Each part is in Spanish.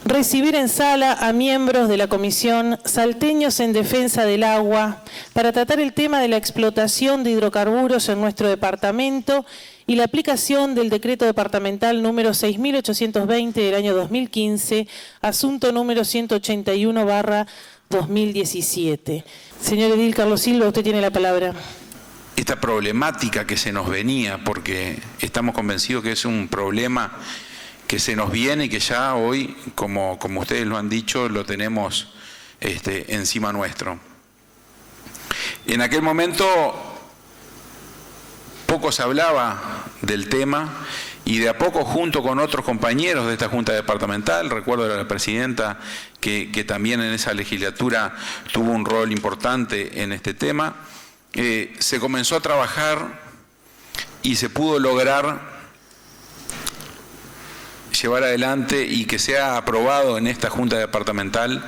recibir en sala a miembros de la Comisión Salteños en Defensa del Agua para tratar el tema de la explotación de hidrocarburos en nuestro departamento y la aplicación del decreto departamental número 6.820 del año 2015, asunto número 181/2017. Señor Edil Carlos Silva, usted tiene la palabra. Esta problemática que se nos venía, porque estamos convencidos que es un problema que se nos viene y que ya hoy, como ustedes lo han dicho, lo tenemos encima nuestro. En aquel momento poco se hablaba del tema y de a poco, junto con otros compañeros de esta Junta Departamental, recuerdo a la presidenta que también en esa legislatura tuvo un rol importante en este tema, se comenzó a trabajar y se pudo lograr llevar adelante y que sea aprobado en esta Junta Departamental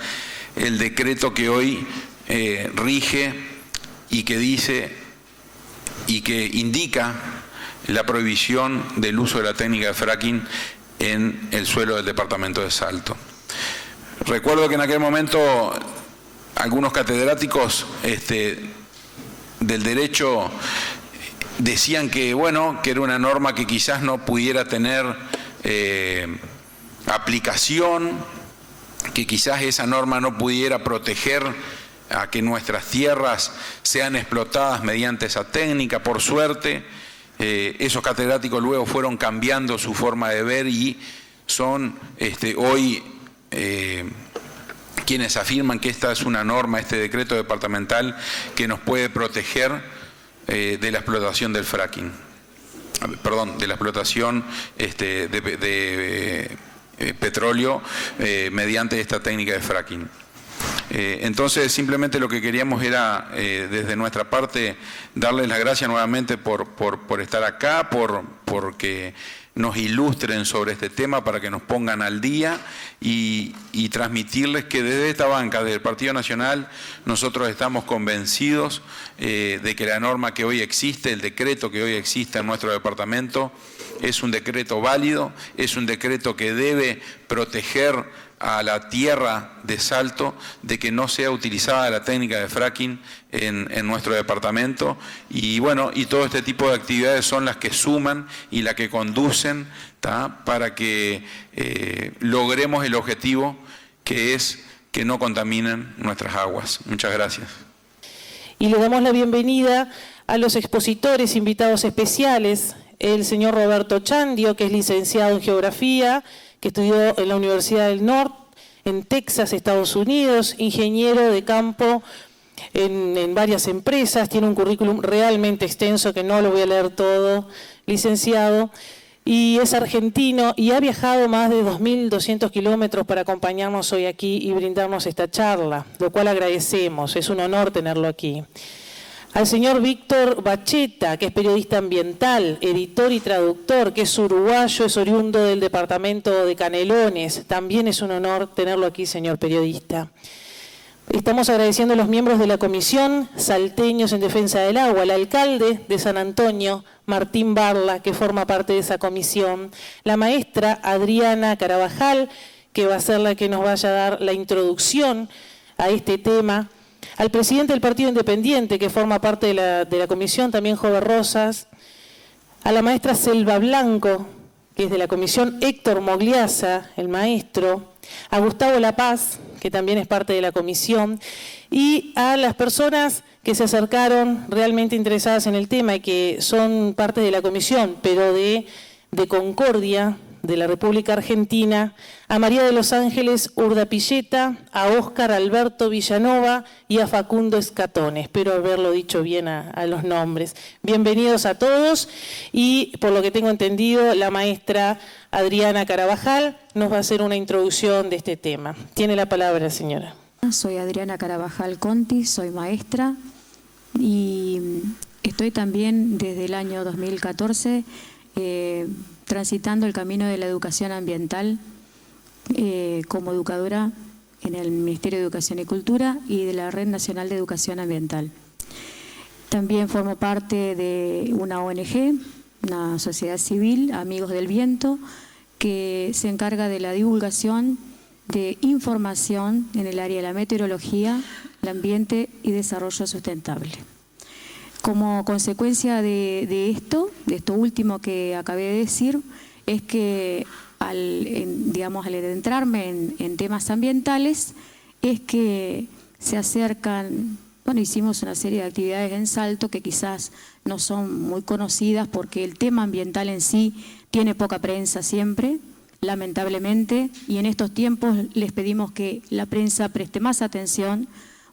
el decreto que hoy rige y que dice y que indica la prohibición del uso de la técnica de fracking en el suelo del departamento de Salto. Recuerdo que en aquel momento algunos catedráticos del derecho decían que, bueno, que era una norma que quizás no pudiera tener aplicación, que quizás esa norma no pudiera proteger a que nuestras tierras sean explotadas mediante esa técnica. Por suerte, esos catedráticos luego fueron cambiando su forma de ver y son hoy quienes afirman que esta es una norma, este decreto departamental, que nos puede proteger de la explotación del fracking. Perdón, de la explotación de petróleo mediante esta técnica de fracking. Entonces, simplemente lo que queríamos era, desde nuestra parte, darles las gracias nuevamente por estar acá, porque nos ilustren sobre este tema, para que nos pongan al día y transmitirles que desde esta banca, desde el Partido Nacional, nosotros estamos convencidos de que la norma que hoy existe, el decreto que hoy existe en nuestro departamento, es un decreto válido, es un decreto que debe proteger a la tierra de Salto de que no sea utilizada la técnica de fracking en nuestro departamento, y bueno, y todo este tipo de actividades son las que suman y las que conducen para que logremos el objetivo, que es que no contaminen nuestras aguas. Muchas gracias. Y le damos la bienvenida a los expositores invitados especiales, el señor Roberto Chandio, que es licenciado en Geografía, que estudió en la Universidad del Norte, en Texas, Estados Unidos, ingeniero de campo en varias empresas, tiene un currículum realmente extenso que no lo voy a leer todo, licenciado, y es argentino y ha viajado más de 2.200 kilómetros para acompañarnos hoy aquí y brindarnos esta charla, lo cual agradecemos, es un honor tenerlo aquí. Al señor Víctor Bacheta, que es periodista ambiental, editor y traductor, que es uruguayo, es oriundo del departamento de Canelones. También es un honor tenerlo aquí, señor periodista. Estamos agradeciendo a los miembros de la Comisión Salteños en Defensa del Agua, al alcalde de San Antonio, Martín Barla, que forma parte de esa comisión, la maestra Adriana Carabajal, que va a ser la que nos vaya a dar la introducción a este tema, al presidente del Partido Independiente, que forma parte de la comisión, también Jove Rosas, a la maestra Selva Blanco, que es de la comisión, Héctor Mogliasa, el maestro, a Gustavo La Paz, que también es parte de la comisión, y a las personas que se acercaron realmente interesadas en el tema y que son parte de la comisión, pero de Concordia, de la República Argentina, a María de los Ángeles Urdapilleta, a Óscar Alberto Villanova y a Facundo Escatón. Espero haberlo dicho bien a los nombres. Bienvenidos a todos y, por lo que tengo entendido, la maestra Adriana Carabajal nos va a hacer una introducción de este tema. Tiene la palabra, señora. Soy Adriana Carabajal Conti, soy maestra y estoy también desde el año 2014 transitando el camino de la educación ambiental como educadora en el Ministerio de Educación y Cultura y de la Red Nacional de Educación Ambiental. También formo parte de una ONG, una sociedad civil, Amigos del Viento, que se encarga de la divulgación de información en el área de la meteorología, el ambiente y desarrollo sustentable. Como consecuencia de esto último que acabé de decir, es que al adentrarme en temas ambientales, es que se acercan, bueno, hicimos una serie de actividades en Salto que quizás no son muy conocidas porque el tema ambiental en sí tiene poca prensa siempre, lamentablemente, y en estos tiempos les pedimos que la prensa preste más atención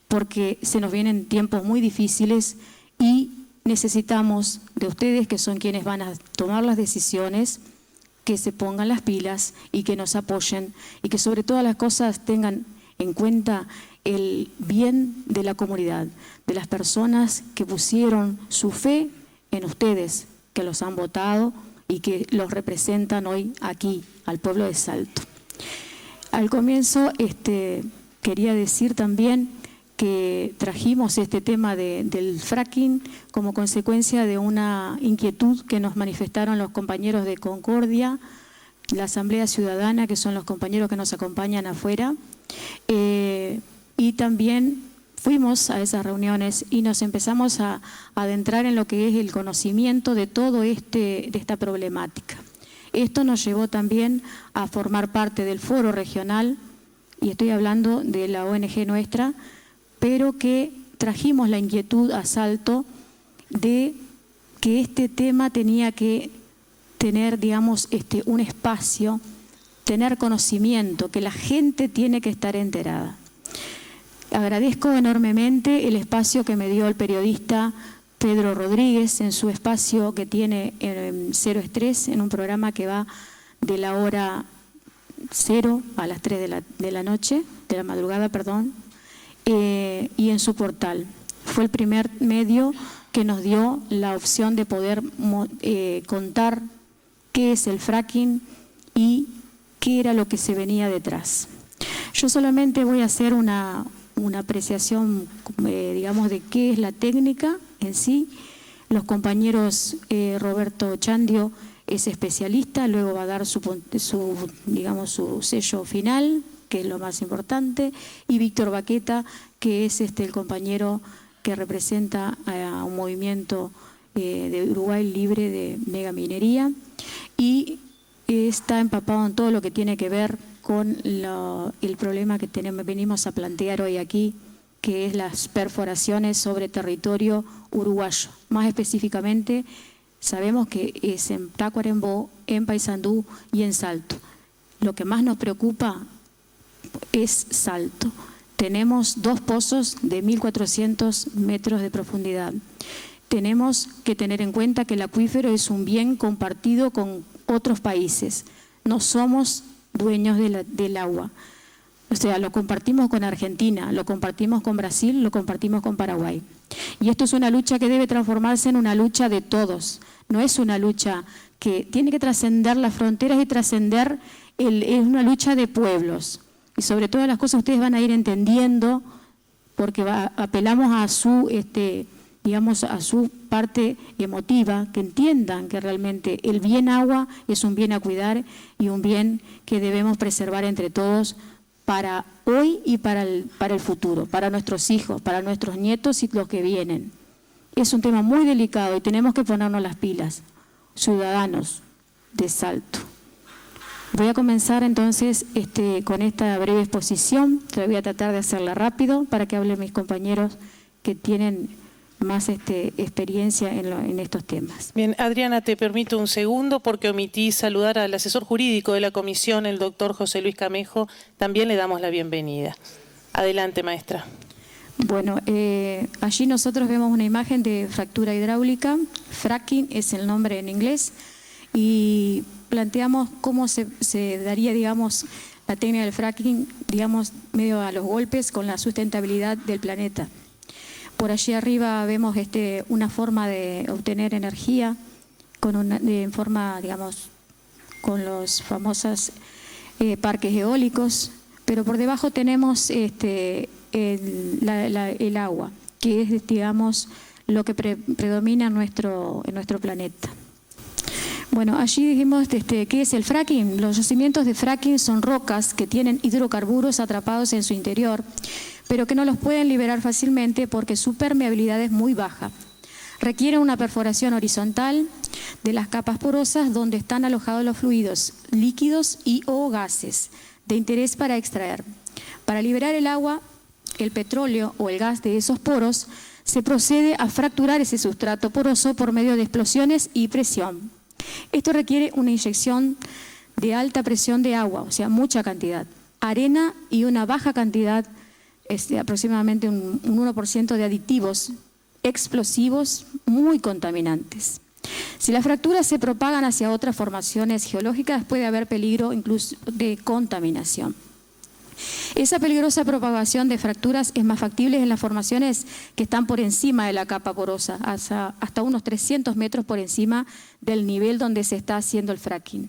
porque se nos vienen tiempos muy difíciles y necesitamos de ustedes, que son quienes van a tomar las decisiones, que se pongan las pilas y que nos apoyen y que sobre todas las cosas tengan en cuenta el bien de la comunidad, de las personas que pusieron su fe en ustedes, que los han votado y que los representan hoy aquí, al pueblo de Salto. Al comienzo quería decir también que trajimos este tema del fracking como consecuencia de una inquietud que nos manifestaron los compañeros de Concordia, la Asamblea Ciudadana, que son los compañeros que nos acompañan afuera, y también fuimos a esas reuniones y nos empezamos a adentrar en lo que es el conocimiento de todo de esta problemática. Esto nos llevó también a formar parte del foro regional, y estoy hablando de la ONG nuestra, pero que trajimos la inquietud a Salto de que este tema tenía que tener, digamos, un espacio, tener conocimiento, que la gente tiene que estar enterada. Agradezco enormemente el espacio que me dio el periodista Pedro Rodríguez en su espacio que tiene en Cero Estrés, en un programa que va de la hora 0 a las 3 de la noche, de la madrugada, perdón, y en su portal. Fue el primer medio que nos dio la opción de poder contar qué es el fracking y qué era lo que se venía detrás. Yo solamente voy a hacer una apreciación, digamos, de qué es la técnica en sí. Los compañeros, Roberto Chandio es especialista, luego va a dar su sello final, que es lo más importante, y Víctor Baqueta, que es el compañero que representa a un movimiento de Uruguay libre de megaminería, y está empapado en todo lo que tiene que ver con el problema que venimos a plantear hoy aquí, que es las perforaciones sobre territorio uruguayo. Más específicamente, sabemos que es en Tacuarembó, en Paysandú y en Salto. Lo que más nos preocupa es Salto. Tenemos 2 pozos de 1.400 metros de profundidad. Tenemos que tener en cuenta que el acuífero es un bien compartido con otros países. No somos dueños del agua. O sea, lo compartimos con Argentina, lo compartimos con Brasil, lo compartimos con Paraguay. Y esto es una lucha que debe transformarse en una lucha de todos. No es una lucha que tiene que trascender las fronteras y trascender, es una lucha de pueblos. Y sobre todas las cosas ustedes van a ir entendiendo, porque apelamos a su, digamos, a su parte emotiva, que entiendan que realmente el bien agua es un bien a cuidar y un bien que debemos preservar entre todos para hoy y para el futuro, para nuestros hijos, para nuestros nietos y los que vienen. Es un tema muy delicado y tenemos que ponernos las pilas, ciudadanos de Salto. Voy a comenzar entonces con esta breve exposición, voy a tratar de hacerla rápido para que hablen mis compañeros que tienen más experiencia en estos temas. Bien, Adriana, te permito un segundo porque omití saludar al asesor jurídico de la comisión, el doctor José Luis Camejo. También le damos la bienvenida. Adelante, maestra. Bueno, allí nosotros vemos una imagen de fractura hidráulica. Fracking es el nombre en inglés. Y planteamos cómo se daría, digamos, la técnica del fracking, digamos, medio a los golpes con la sustentabilidad del planeta. Por allí arriba vemos una forma de obtener energía en forma, digamos, con los famosos parques eólicos, pero por debajo tenemos el agua, que es, digamos, lo que predomina en nuestro planeta. Bueno, allí dijimos ¿qué es el fracking? Los yacimientos de fracking son rocas que tienen hidrocarburos atrapados en su interior, pero que no los pueden liberar fácilmente porque su permeabilidad es muy baja. Requiere una perforación horizontal de las capas porosas donde están alojados los fluidos líquidos y o gases de interés para extraer. Para liberar el agua, el petróleo o el gas de esos poros, se procede a fracturar ese sustrato poroso por medio de explosiones y presión. Esto requiere una inyección de alta presión de agua, o sea, mucha cantidad, arena y una baja cantidad, aproximadamente un 1% de aditivos explosivos muy contaminantes. Si las fracturas se propagan hacia otras formaciones geológicas, puede haber peligro incluso de contaminación. Esa peligrosa propagación de fracturas es más factible en las formaciones que están por encima de la capa porosa, hasta unos 300 metros por encima del nivel donde se está haciendo el fracking.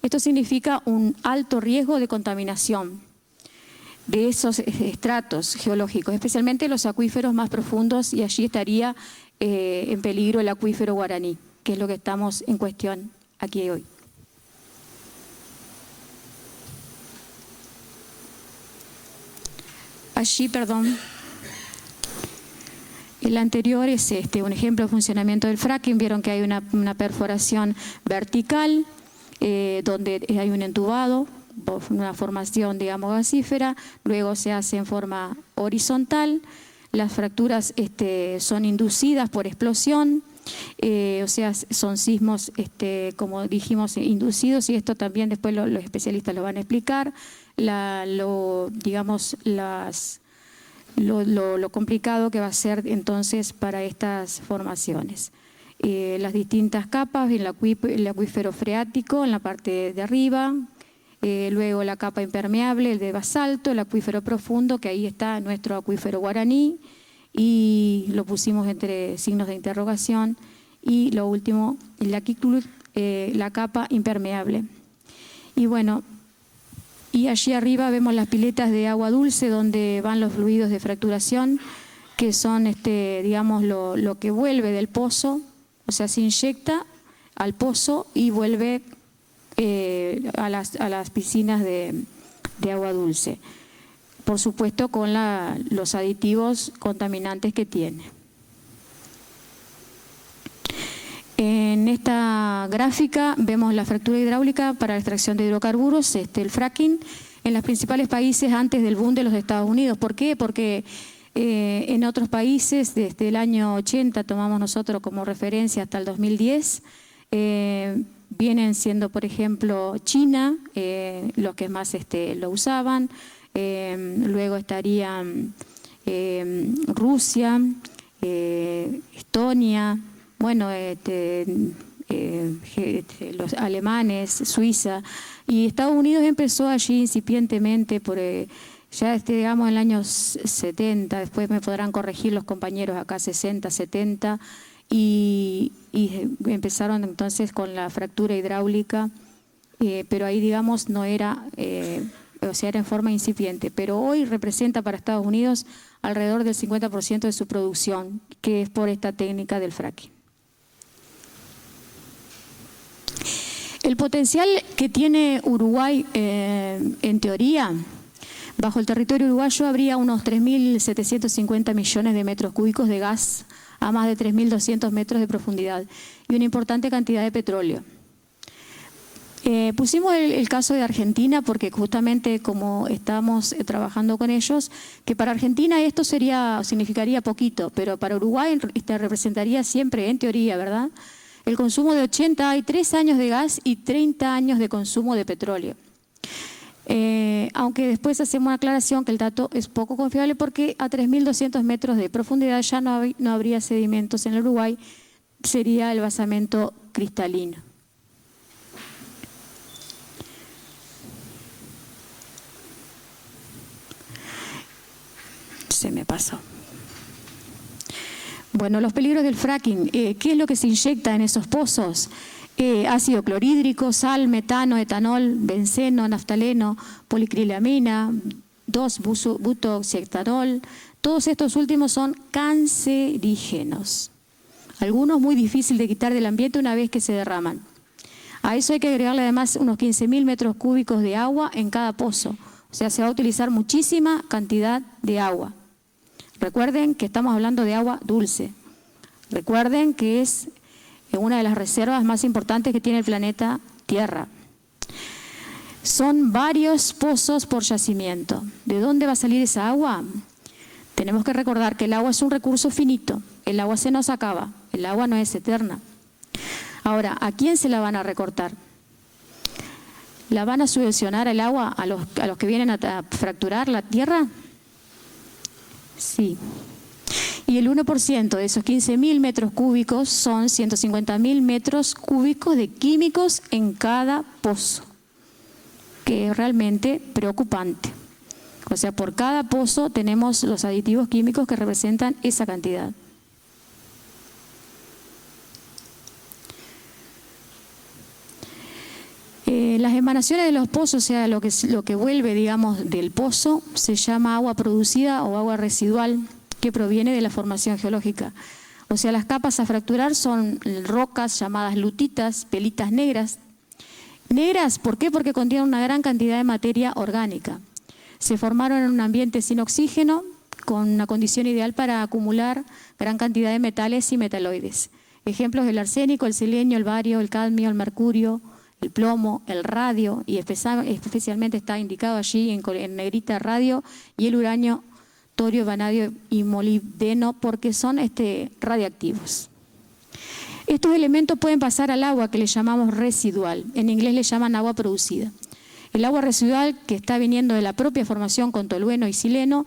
Esto significa un alto riesgo de contaminación de esos estratos geológicos, especialmente los acuíferos más profundos, y allí estaría en peligro el acuífero Guaraní, que es lo que estamos en cuestión aquí hoy. Allí, el anterior es un ejemplo de funcionamiento del fracking. Vieron que hay una perforación vertical, donde hay un entubado, una formación, digamos, gasífera, luego se hace en forma horizontal. Las fracturas son inducidas por explosión, o sea, son sismos, como dijimos, inducidos, y esto también después los especialistas lo van a explicar. Lo complicado que va a ser entonces para estas formaciones. Las distintas capas, el acuífero freático en la parte de arriba, luego la capa impermeable, el de basalto, el acuífero profundo, que ahí está nuestro acuífero Guaraní, y lo pusimos entre signos de interrogación, y lo último, la capa impermeable. Y bueno, y allí arriba vemos las piletas de agua dulce donde van los fluidos de fracturación, que son, digamos, lo que vuelve del pozo, o sea, se inyecta al pozo y vuelve a las piscinas de agua dulce. Por supuesto, con los aditivos contaminantes que tiene. En esta gráfica vemos la fractura hidráulica para la extracción de hidrocarburos, el fracking, en los principales países antes del boom de los Estados Unidos. ¿Por qué? Porque en otros países, desde el año 80, tomamos nosotros como referencia hasta el 2010, vienen siendo, por ejemplo, China, los que más lo usaban, luego estarían Rusia, Estonia, bueno, los alemanes, Suiza, y Estados Unidos empezó allí incipientemente ya digamos en el año 70, después me podrán corregir los compañeros acá, 60, 70, y empezaron entonces con la fractura hidráulica, pero ahí digamos no era, o sea, era en forma incipiente, pero hoy representa para Estados Unidos alrededor del 50% de su producción, que es por esta técnica del fracking. El potencial que tiene Uruguay, en teoría, bajo el territorio uruguayo habría unos 3.750 millones de metros cúbicos de gas a más de 3.200 metros de profundidad y una importante cantidad de petróleo. Pusimos el caso de Argentina porque justamente como estamos trabajando con ellos, que para Argentina esto significaría poquito, pero para Uruguay representaría siempre, en teoría, ¿verdad?, el consumo de 80, hay 3 años de gas y 30 años de consumo de petróleo. Aunque después hacemos una aclaración que el dato es poco confiable porque a 3.200 metros de profundidad ya no habría sedimentos en el Uruguay, sería el basamento cristalino. Se me pasó. Bueno, los peligros del fracking. ¿Qué es lo que se inyecta en esos pozos? Ácido clorhídrico, sal, metano, etanol, benceno, naftaleno, policrilamina, 2-butoxietanol. Todos estos últimos son cancerígenos. Algunos muy difíciles de quitar del ambiente una vez que se derraman. A eso hay que agregarle además unos 15.000 metros cúbicos de agua en cada pozo. O sea, se va a utilizar muchísima cantidad de agua. Recuerden que estamos hablando de agua dulce. Recuerden que es una de las reservas más importantes que tiene el planeta Tierra. Son varios pozos por yacimiento. ¿De dónde va a salir esa agua? Tenemos que recordar que el agua es un recurso finito. El agua se nos acaba. El agua no es eterna. Ahora, ¿a quién se la van a recortar? ¿La van a subvencionar el agua a los que vienen a fracturar la tierra? Sí. Y el 1% de esos 15.000 metros cúbicos son 150.000 metros cúbicos de químicos en cada pozo, que es realmente preocupante. O sea, por cada pozo tenemos los aditivos químicos que representan esa cantidad. Las emanaciones de los pozos, o sea, lo que vuelve, digamos, del pozo, se llama agua producida o agua residual, que proviene de la formación geológica. O sea, las capas a fracturar son rocas llamadas lutitas, pelitas negras. Negras, ¿por qué? Porque contienen una gran cantidad de materia orgánica. Se formaron en un ambiente sin oxígeno, con una condición ideal para acumular gran cantidad de metales y metaloides. Ejemplos: el arsénico, el selenio, el bario, el cadmio, el mercurio, el plomo, el radio, y especialmente está indicado allí en negrita radio, y el uranio, torio, vanadio y molibdeno, porque son radiactivos. Estos elementos pueden pasar al agua, que le llamamos residual. En inglés le llaman agua producida. El agua residual, que está viniendo de la propia formación con tolueno y sileno,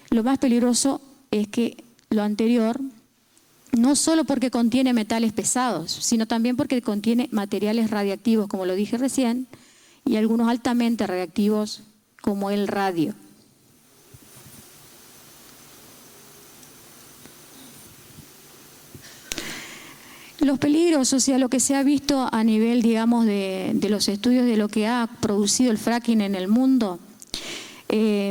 lo más peligroso es que lo anterior, no solo porque contiene metales pesados, sino también porque contiene materiales radiactivos, como lo dije recién, y algunos altamente radiactivos, como el radio. Los peligros, o sea, lo que se ha visto a nivel, digamos, de los estudios de lo que ha producido el fracking en el mundo,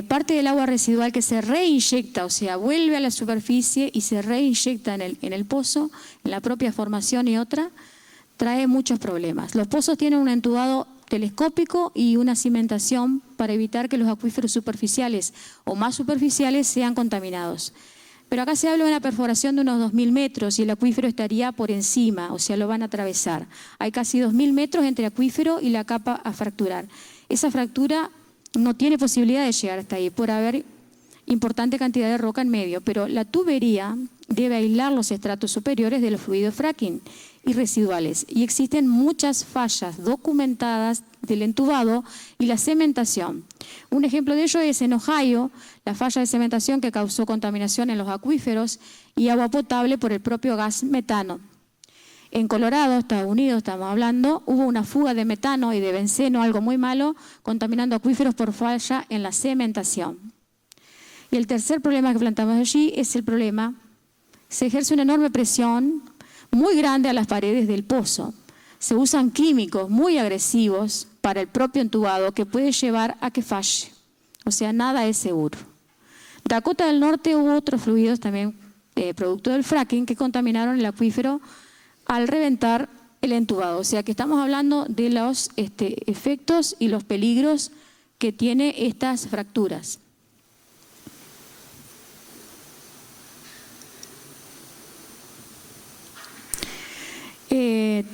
parte del agua residual que se reinyecta, o sea, vuelve a la superficie y se reinyecta en el pozo, en la propia formación, y otra, trae muchos problemas. Los pozos tienen un entubado telescópico y una cimentación para evitar que los acuíferos superficiales o más superficiales sean contaminados. Pero acá se habla de una perforación de unos 2.000 metros y el acuífero estaría por encima, o sea, lo van a atravesar. Hay casi 2.000 metros entre el acuífero y la capa a fracturar. Esa fractura no tiene posibilidad de llegar hasta ahí por haber importante cantidad de roca en medio, pero la tubería debe aislar los estratos superiores de los fluidos fracking y residuales, y existen muchas fallas documentadas del entubado y la cementación. Un ejemplo de ello es en Ohio, la falla de cementación que causó contaminación en los acuíferos y agua potable por el propio gas metano. En Colorado, Estados Unidos, estamos hablando, hubo una fuga de metano y de benceno, algo muy malo, contaminando acuíferos por falla en la cementación. Y el tercer problema que planteamos allí es el problema: se ejerce una enorme presión muy grande a las paredes del pozo. Se usan químicos muy agresivos para el propio entubado que puede llevar a que falle. O sea, nada es seguro. Dakota del Norte hubo otros fluidos también producto del fracking que contaminaron el acuífero al reventar el entubado. O sea que estamos hablando de los efectos y los peligros que tiene estas fracturas.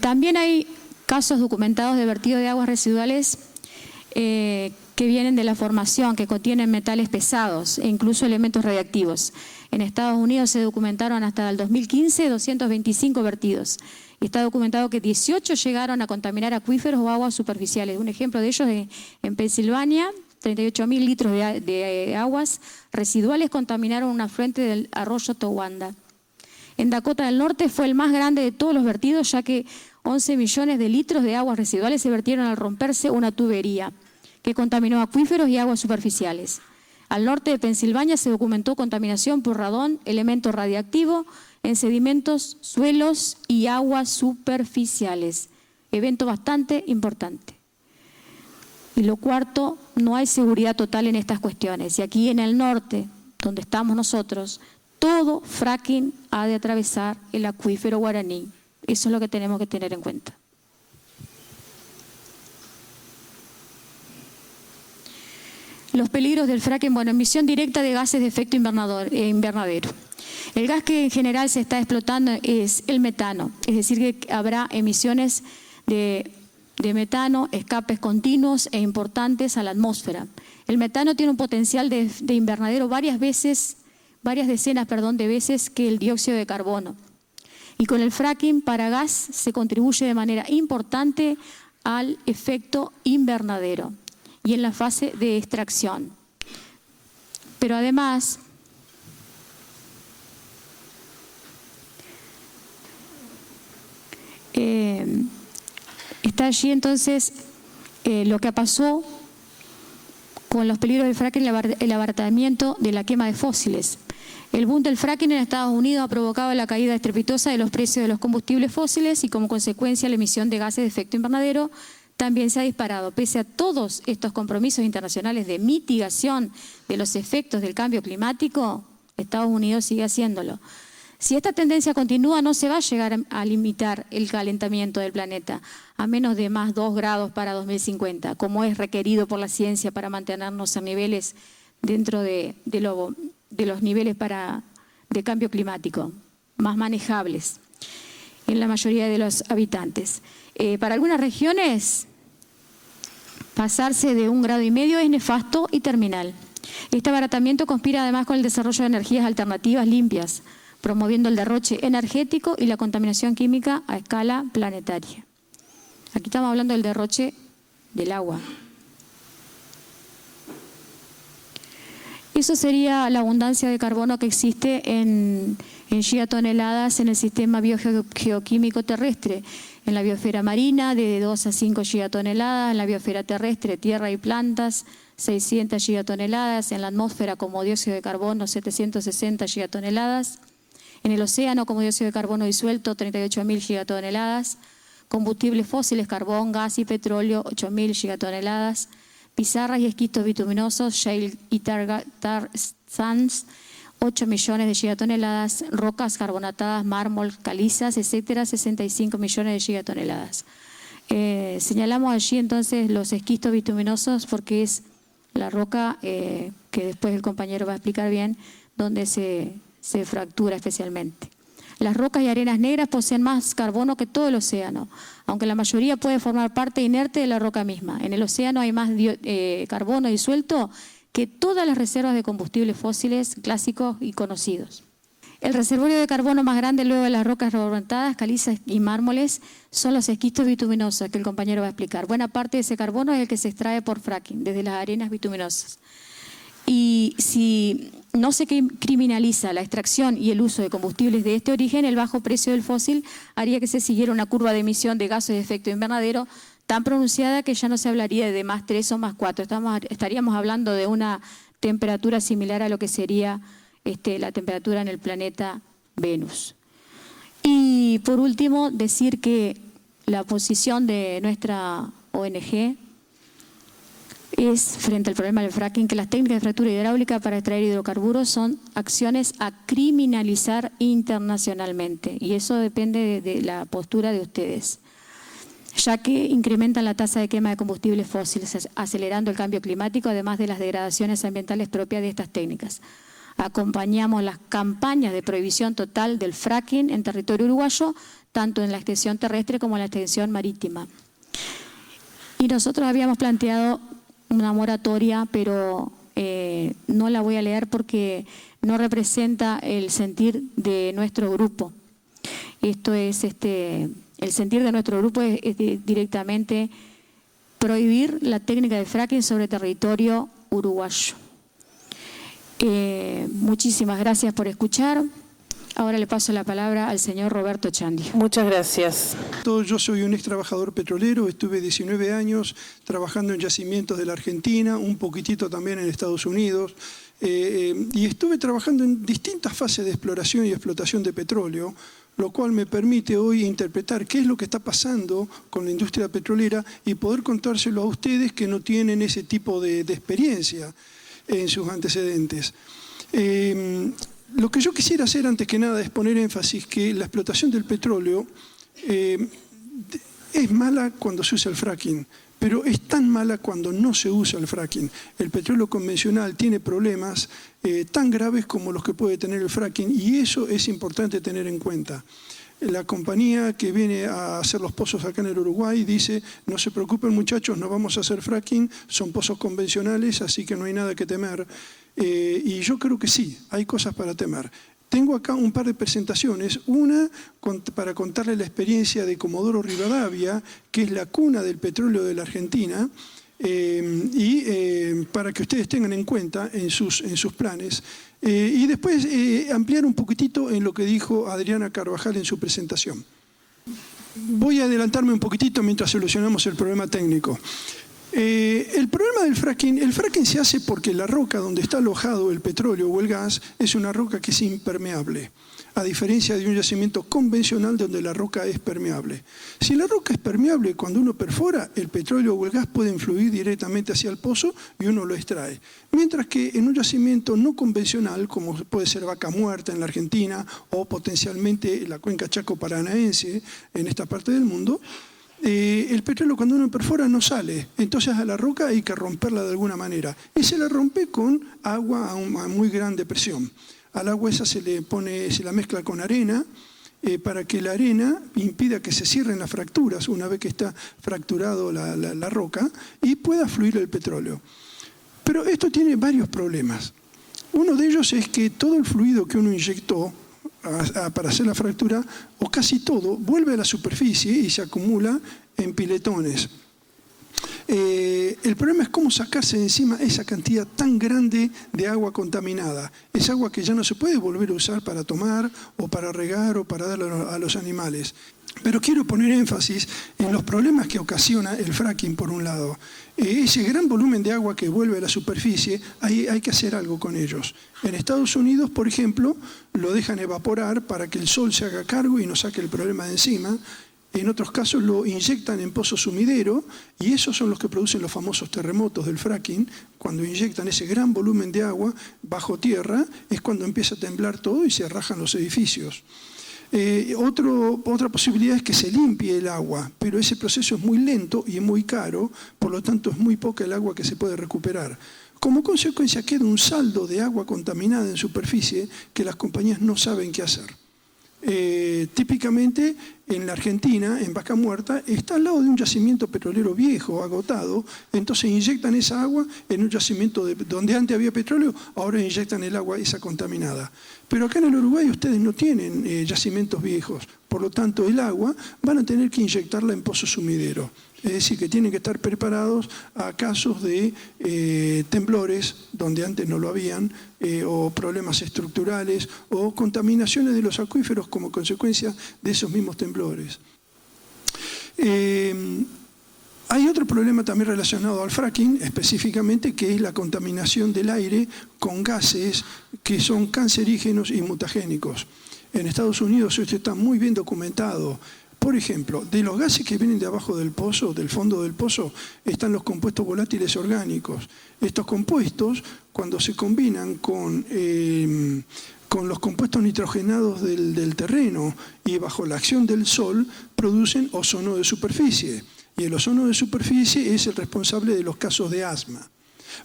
También hay casos documentados de vertido de aguas residuales que vienen de la formación, que contienen metales pesados e incluso elementos radiactivos. En Estados Unidos se documentaron hasta el 2015 225 vertidos. Y está documentado que 18 llegaron a contaminar acuíferos o aguas superficiales. Un ejemplo de ellos en Pensilvania, 38.000 litros de aguas residuales contaminaron un afluente del arroyo Towanda. En Dakota del Norte fue el más grande de todos los vertidos, ya que 11 millones de litros de aguas residuales se vertieron al romperse una tubería que contaminó acuíferos y aguas superficiales. Al norte de Pensilvania se documentó contaminación por radón, elemento radiactivo, en sedimentos, suelos y aguas superficiales. Evento bastante importante. Y lo cuarto, no hay seguridad total en estas cuestiones. Y aquí en el norte, donde estamos nosotros, todo fracking ha de atravesar el acuífero Guaraní. Eso es lo que tenemos que tener en cuenta. Los peligros del fracking, bueno, emisión directa de gases de efecto invernadero. El gas que en general se está explotando es el metano, es decir, que habrá emisiones de metano, escapes continuos e importantes a la atmósfera. El metano tiene un potencial de invernadero varias decenas de veces que el dióxido de carbono. Y con el fracking para gas se contribuye de manera importante al efecto invernadero y en la fase de extracción. Pero además, está allí entonces lo que pasó con los peligros del fracking, el abaratamiento de la quema de fósiles. El boom del fracking en Estados Unidos ha provocado la caída estrepitosa de los precios de los combustibles fósiles y como consecuencia la emisión de gases de efecto invernadero también se ha disparado. Pese a todos estos compromisos internacionales de mitigación de los efectos del cambio climático, Estados Unidos sigue haciéndolo. Si esta tendencia continúa, no se va a llegar a limitar el calentamiento del planeta a menos de más 2 grados para 2050, como es requerido por la ciencia para mantenernos a niveles dentro de los niveles de cambio climático más manejables en la mayoría de los habitantes. Para algunas regiones, pasarse de 1,5 grados es nefasto y terminal. Este abaratamiento conspira además con el desarrollo de energías alternativas limpias, promoviendo el derroche energético y la contaminación química a escala planetaria. Aquí estamos hablando del derroche del agua. Eso sería la abundancia de carbono que existe en gigatoneladas en el sistema biogeoquímico terrestre. En la biosfera marina, de 2 a 5 gigatoneladas, en la biosfera terrestre, tierra y plantas, 600 gigatoneladas, en la atmósfera como dióxido de carbono, 760 gigatoneladas, en el océano como dióxido de carbono disuelto, 38.000 gigatoneladas, combustibles fósiles, carbón, gas y petróleo, 8.000 gigatoneladas, pizarras y esquistos bituminosos, shale y tar sands, 8 millones de gigatoneladas, rocas carbonatadas, mármol, calizas, etcétera, 65 millones de gigatoneladas. Señalamos allí entonces los esquistos bituminosos porque es la roca que después el compañero va a explicar bien, donde se fractura especialmente. Las rocas y arenas negras poseen más carbono que todo el océano, aunque la mayoría puede formar parte inerte de la roca misma. En el océano hay más carbono disuelto que todas las reservas de combustibles fósiles clásicos y conocidos. El reservorio de carbono más grande luego de las rocas carbonatadas, calizas y mármoles son los esquistos bituminosos, que el compañero va a explicar. Buena parte de ese carbono es el que se extrae por fracking, desde las arenas bituminosas. Y si no se criminaliza la extracción y el uso de combustibles de este origen, el bajo precio del fósil haría que se siguiera una curva de emisión de gases de efecto invernadero tan pronunciada que ya no se hablaría de más 3 o más 4. Estaríamos hablando de una temperatura similar a lo que sería la temperatura en el planeta Venus. Y por último, decir que la posición de nuestra ONG es, frente al problema del fracking, que las técnicas de fractura hidráulica para extraer hidrocarburos son acciones a criminalizar internacionalmente. Y eso depende de la postura de ustedes, ya que incrementan la tasa de quema de combustibles fósiles, acelerando el cambio climático, además de las degradaciones ambientales propias de estas técnicas. Acompañamos las campañas de prohibición total del fracking en territorio uruguayo, tanto en la extensión terrestre como en la extensión marítima. Y nosotros habíamos planteado una moratoria, pero no la voy a leer porque no representa el sentir de nuestro grupo. Esto es, el sentir de nuestro grupo es directamente prohibir la técnica de fracking sobre territorio uruguayo. Muchísimas gracias por escuchar. Ahora le paso la palabra al señor Roberto Chandio. Muchas gracias. Yo soy un ex trabajador petrolero, estuve 19 años trabajando en yacimientos de la Argentina, un poquitito también en Estados Unidos, y estuve trabajando en distintas fases de exploración y explotación de petróleo, lo cual me permite hoy interpretar qué es lo que está pasando con la industria petrolera y poder contárselo a ustedes que no tienen ese tipo de experiencia en sus antecedentes. Lo que yo quisiera hacer antes que nada es poner énfasis que la explotación del petróleo es mala cuando se usa el fracking, pero es tan mala cuando no se usa el fracking. El petróleo convencional tiene problemas tan graves como los que puede tener el fracking, y eso es importante tener en cuenta. La compañía que viene a hacer los pozos acá en el Uruguay dice: no se preocupen muchachos, no vamos a hacer fracking, son pozos convencionales, así que no hay nada que temer. Y yo creo que sí, hay cosas para temer. Tengo acá un par de presentaciones, una para contarles la experiencia de Comodoro Rivadavia, que es la cuna del petróleo de la Argentina, para que ustedes tengan en cuenta en sus planes. Y después ampliar un poquitito en lo que dijo Adriana Carvajal en su presentación. Voy a adelantarme un poquitito mientras solucionamos el problema técnico. El problema del fracking, el fracking se hace porque la roca donde está alojado el petróleo o el gas es una roca que es impermeable, a diferencia de un yacimiento convencional donde la roca es permeable. Si la roca es permeable, cuando uno perfora, el petróleo o el gas pueden fluir directamente hacia el pozo y uno lo extrae. Mientras que en un yacimiento no convencional, como puede ser Vaca Muerta en la Argentina o potencialmente la cuenca Chaco Paranaense en esta parte del mundo, el petróleo cuando uno perfora no sale, entonces a la roca hay que romperla de alguna manera. Y se la rompe con agua a muy grande presión. Al agua esa se la mezcla con arena para que la arena impida que se cierren las fracturas una vez que está fracturado la roca y pueda fluir el petróleo. Pero esto tiene varios problemas. Uno de ellos es que todo el fluido que uno inyectó para hacer la fractura, o casi todo, vuelve a la superficie y se acumula en piletones. El problema es cómo sacarse de encima esa cantidad tan grande de agua contaminada. Es agua que ya no se puede volver a usar para tomar o para regar o para dar a los animales. Pero quiero poner énfasis en los problemas que ocasiona el fracking, por un lado. Ese gran volumen de agua que vuelve a la superficie, hay que hacer algo con ellos. En Estados Unidos, por ejemplo, lo dejan evaporar para que el sol se haga cargo y no saque el problema de encima. En otros casos lo inyectan en pozos sumideros, y esos son los que producen los famosos terremotos del fracking. Cuando inyectan ese gran volumen de agua bajo tierra, es cuando empieza a temblar todo y se rajan los edificios. Otra posibilidad es que se limpie el agua, pero ese proceso es muy lento y muy caro, por lo tanto es muy poca el agua que se puede recuperar. Como consecuencia queda un saldo de agua contaminada en superficie que las compañías no saben qué hacer. Típicamente en la Argentina, en Vaca Muerta, está al lado de un yacimiento petrolero viejo, agotado, entonces inyectan esa agua en un yacimiento donde antes había petróleo, ahora inyectan el agua esa contaminada. Pero acá en el Uruguay ustedes no tienen yacimientos viejos, por lo tanto el agua van a tener que inyectarla en pozos sumideros. Es decir, que tienen que estar preparados a casos de temblores, donde antes no lo habían, o problemas estructurales, o contaminaciones de los acuíferos como consecuencia de esos mismos temblores. Hay otro problema también relacionado al fracking, específicamente, que es la contaminación del aire con gases que son cancerígenos y mutagénicos. En Estados Unidos esto está muy bien documentado. Por ejemplo, de los gases que vienen de abajo del pozo, del fondo del pozo, están los compuestos volátiles orgánicos. Estos compuestos, cuando se combinan con los compuestos nitrogenados del terreno y bajo la acción del sol, producen ozono de superficie. Y el ozono de superficie es el responsable de los casos de asma.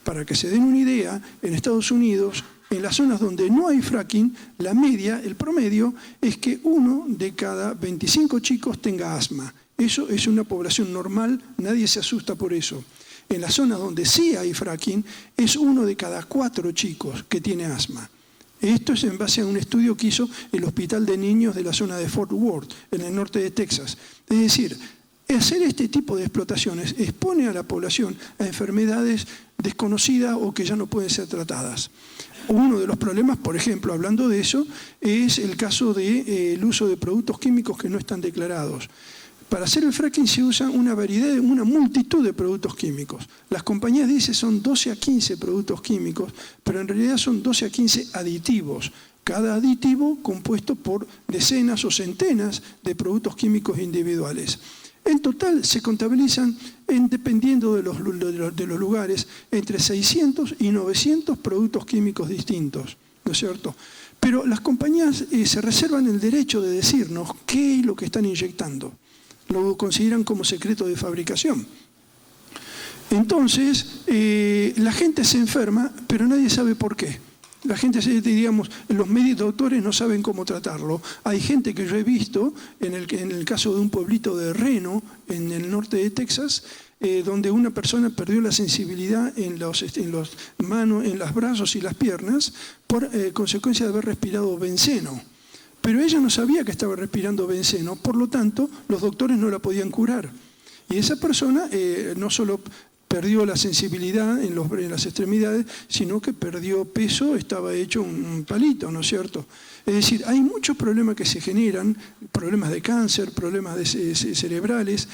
Para que se den una idea, en Estados Unidos, en las zonas donde no hay fracking, la media, el promedio, es que 1 de cada 25 chicos tenga asma. Eso es una población normal, nadie se asusta por eso. En las zonas donde sí hay fracking, es 1 de cada 4 chicos que tiene asma. Esto es en base a un estudio que hizo el Hospital de Niños de la zona de Fort Worth, en el norte de Texas. Es decir, hacer este tipo de explotaciones expone a la población a enfermedades desconocidas o que ya no pueden ser tratadas. Uno de los problemas, por ejemplo, hablando de eso, es el caso del uso de productos químicos que no están declarados. Para hacer el fracking se usa una multitud de productos químicos. Las compañías dicen son 12 a 15 productos químicos, pero en realidad son 12 a 15 aditivos. Cada aditivo compuesto por decenas o centenas de productos químicos individuales. En total se contabilizan, dependiendo de los lugares, entre 600 y 900 productos químicos distintos, ¿no es cierto? Pero las compañías se reservan el derecho de decirnos qué es lo que están inyectando. Lo consideran como secreto de fabricación. Entonces, la gente se enferma, pero nadie sabe por qué. La gente, digamos, los médicos doctores no saben cómo tratarlo. Hay gente que yo he visto, en el caso de un pueblito de Reno, en el norte de Texas, donde una persona perdió la sensibilidad en los manos, en los brazos y las piernas por consecuencia de haber respirado benceno. Pero ella no sabía que estaba respirando benceno, por lo tanto, los doctores no la podían curar. Y esa persona no solo perdió la sensibilidad en las extremidades, sino que perdió peso, estaba hecho un palito, ¿no es cierto? Es decir, hay muchos problemas que se generan, problemas de cáncer, problemas cerebrales,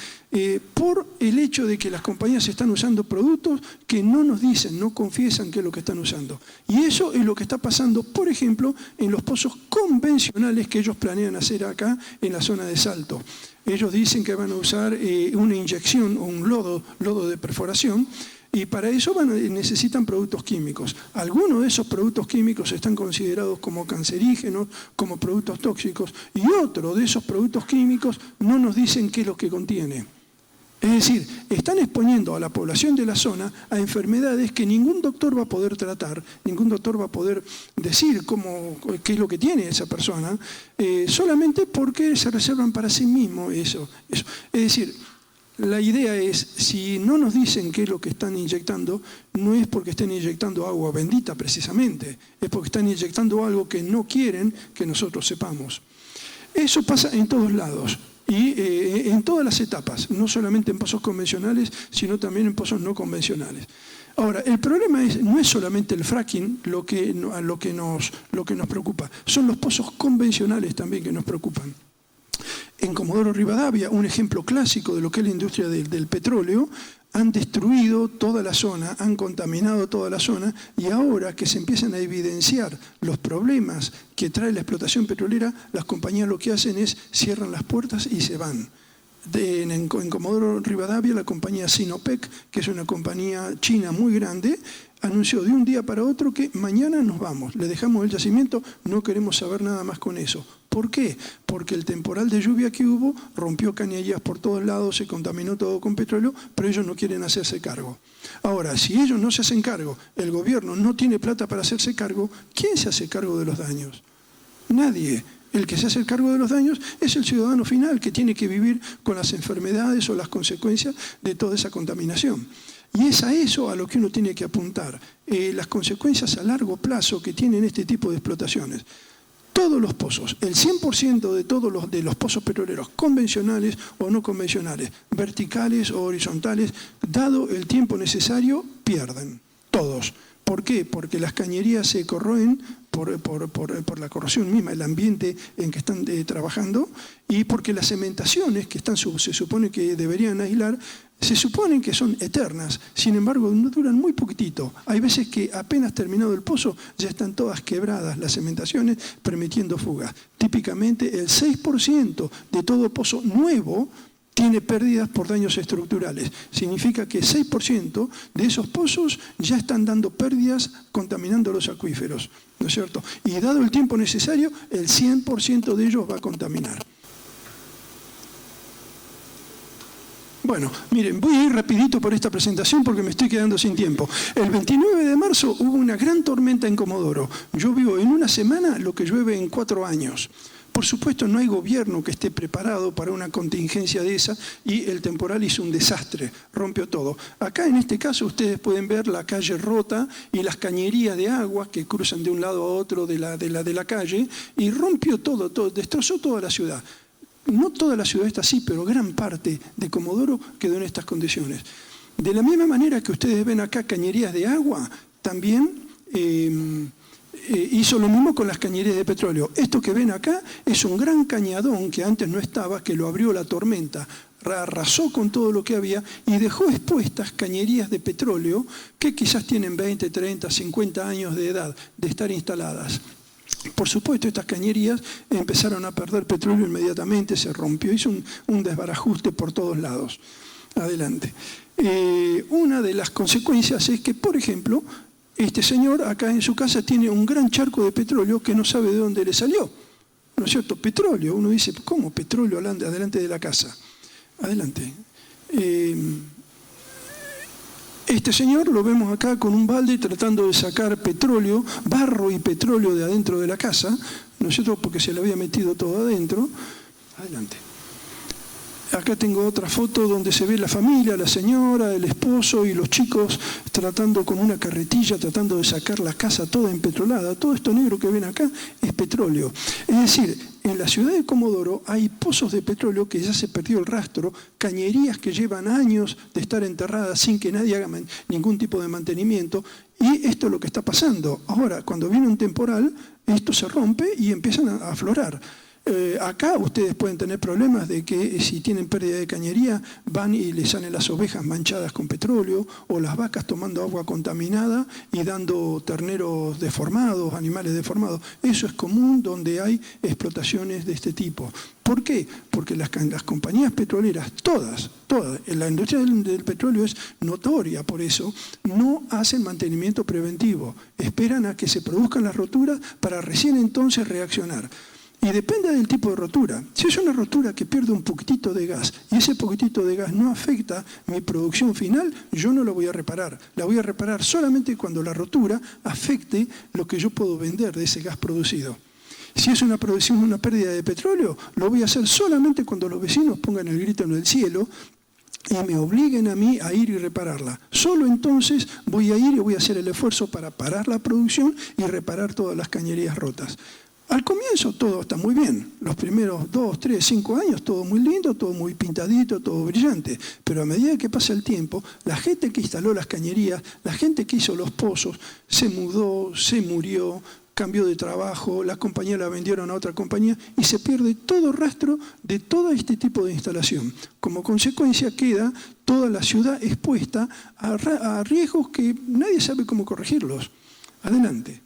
por el hecho de que las compañías están usando productos que no nos dicen, no confiesan qué es lo que están usando. Y eso es lo que está pasando, por ejemplo, en los pozos convencionales que ellos planean hacer acá en la zona de Salto. Ellos dicen que van a usar una inyección o un lodo de perforación, y para eso necesitan productos químicos. Algunos de esos productos químicos están considerados como cancerígenos, como productos tóxicos, y otros de esos productos químicos no nos dicen qué es lo que contiene. Es decir, están exponiendo a la población de la zona a enfermedades que ningún doctor va a poder tratar, ningún doctor va a poder decir qué es lo que tiene esa persona, solamente porque se reservan para sí mismos eso. Es decir, la idea es, si no nos dicen qué es lo que están inyectando, no es porque estén inyectando agua bendita precisamente, es porque están inyectando algo que no quieren que nosotros sepamos. Eso pasa en todos lados. Y en todas las etapas, no solamente en pozos convencionales, sino también en pozos no convencionales. Ahora, el problema no es solamente el fracking lo que nos preocupa, son los pozos convencionales también que nos preocupan. En Comodoro Rivadavia, un ejemplo clásico de lo que es la industria del petróleo, han destruido toda la zona, han contaminado toda la zona, y ahora que se empiezan a evidenciar los problemas que trae la explotación petrolera, las compañías lo que hacen es cierran las puertas y se van. En Comodoro Rivadavia, la compañía Sinopec, que es una compañía china muy grande, anunció de un día para otro que mañana nos vamos, le dejamos el yacimiento, no queremos saber nada más con eso. ¿Por qué? Porque el temporal de lluvia que hubo rompió cañerías por todos lados, se contaminó todo con petróleo, pero ellos no quieren hacerse cargo. Ahora, si ellos no se hacen cargo, el gobierno no tiene plata para hacerse cargo, ¿quién se hace cargo de los daños? Nadie. El que se hace cargo de los daños es el ciudadano final, que tiene que vivir con las enfermedades o las consecuencias de toda esa contaminación. Y es a eso a lo que uno tiene que apuntar, las consecuencias a largo plazo que tienen este tipo de explotaciones. Todos los pozos, el 100% de todos los pozos petroleros, convencionales o no convencionales, verticales o horizontales, dado el tiempo necesario, pierden. Todos. ¿Por qué? Porque las cañerías se corroen por la corrosión misma, el ambiente en que están trabajando, y porque las cementaciones que se supone que deberían aislar, se suponen que son eternas, sin embargo duran muy poquitito. Hay veces que apenas terminado el pozo ya están todas quebradas las cementaciones, permitiendo fugas. Típicamente el 6% de todo pozo nuevo tiene pérdidas por daños estructurales. Significa que 6% de esos pozos ya están dando pérdidas contaminando los acuíferos, ¿no es cierto? Y dado el tiempo necesario, el 100% de ellos va a contaminar. Bueno, miren, voy a ir rapidito por esta presentación porque me estoy quedando sin tiempo. El 29 de marzo hubo una gran tormenta en Comodoro. Llovió en una semana lo que llueve en 4 años. Por supuesto, no hay gobierno que esté preparado para una contingencia de esa, y el temporal hizo un desastre, rompió todo. Acá en este caso ustedes pueden ver la calle rota y las cañerías de agua que cruzan de un lado a otro de la calle, y rompió todo, destrozó toda la ciudad. No toda la ciudad está así, pero gran parte de Comodoro quedó en estas condiciones. De la misma manera que ustedes ven acá cañerías de agua, también hizo lo mismo con las cañerías de petróleo. Esto que ven acá es un gran cañadón que antes no estaba, que lo abrió la tormenta, arrasó con todo lo que había y dejó expuestas cañerías de petróleo que quizás tienen 20, 30, 50 años de edad de estar instaladas. Por supuesto, estas cañerías empezaron a perder petróleo inmediatamente, se rompió, hizo un desbarajuste por todos lados. Adelante. Una de las consecuencias es que, por ejemplo, este señor acá en su casa tiene un gran charco de petróleo que no sabe de dónde le salió. ¿No es cierto? Petróleo. Uno dice, ¿cómo petróleo adelante de la casa? Adelante. Este señor lo vemos acá con un balde tratando de sacar petróleo, barro y petróleo de adentro de la casa, ¿no es cierto? Porque se le había metido todo adentro. Adelante. Acá tengo otra foto donde se ve la familia, la señora, el esposo y los chicos tratando con una carretilla, tratando de sacar la casa toda empetrolada. Todo esto negro que ven acá es petróleo. Es decir, en la ciudad de Comodoro hay pozos de petróleo que ya se perdió el rastro, cañerías que llevan años de estar enterradas sin que nadie haga ningún tipo de mantenimiento. Y esto es lo que está pasando. Ahora, cuando viene un temporal, esto se rompe y empiezan a aflorar. Acá ustedes pueden tener problemas de que si tienen pérdida de cañería van y les salen las ovejas manchadas con petróleo o las vacas tomando agua contaminada y dando terneros deformados, animales deformados. Eso es común donde hay explotaciones de este tipo. ¿Por qué? Porque las compañías petroleras, todas, la industria del petróleo es notoria por eso, no hacen mantenimiento preventivo. Esperan a que se produzcan las roturas para recién entonces reaccionar. Y depende del tipo de rotura. Si es una rotura que pierde un poquitito de gas y ese poquitito de gas no afecta mi producción final, yo no la voy a reparar. La voy a reparar solamente cuando la rotura afecte lo que yo puedo vender de ese gas producido. Si es una pérdida de petróleo, lo voy a hacer solamente cuando los vecinos pongan el grito en el cielo y me obliguen a mí a ir y repararla. Solo entonces voy a ir y voy a hacer el esfuerzo para parar la producción y reparar todas las cañerías rotas. Al comienzo todo está muy bien, los primeros 2, 3, 5 años todo muy lindo, todo muy pintadito, todo brillante, pero a medida que pasa el tiempo, la gente que instaló las cañerías, la gente que hizo los pozos, se mudó, se murió, cambió de trabajo, la compañía la vendieron a otra compañía y se pierde todo rastro de todo este tipo de instalación. Como consecuencia queda toda la ciudad expuesta a riesgos que nadie sabe cómo corregirlos. Adelante.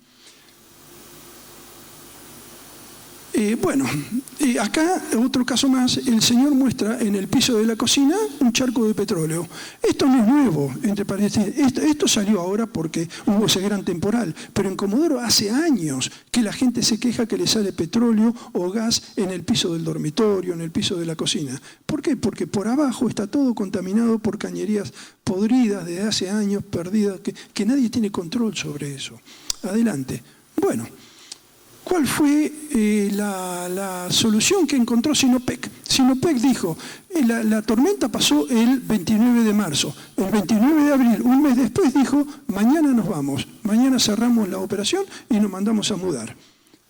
Acá otro caso más, el señor muestra en el piso de la cocina un charco de petróleo. Esto no es nuevo, entre paréntesis, esto salió ahora porque hubo ese gran temporal, pero en Comodoro hace años que la gente se queja que le sale petróleo o gas en el piso del dormitorio, en el piso de la cocina. ¿Por qué? Porque por abajo está todo contaminado por cañerías podridas de hace años, perdidas, que nadie tiene control sobre eso. Adelante. Bueno. ¿Cuál fue la solución que encontró Sinopec? Sinopec dijo, la tormenta pasó el 29 de marzo. El 29 de abril, un mes después, dijo, mañana nos vamos, mañana cerramos la operación y nos mandamos a mudar.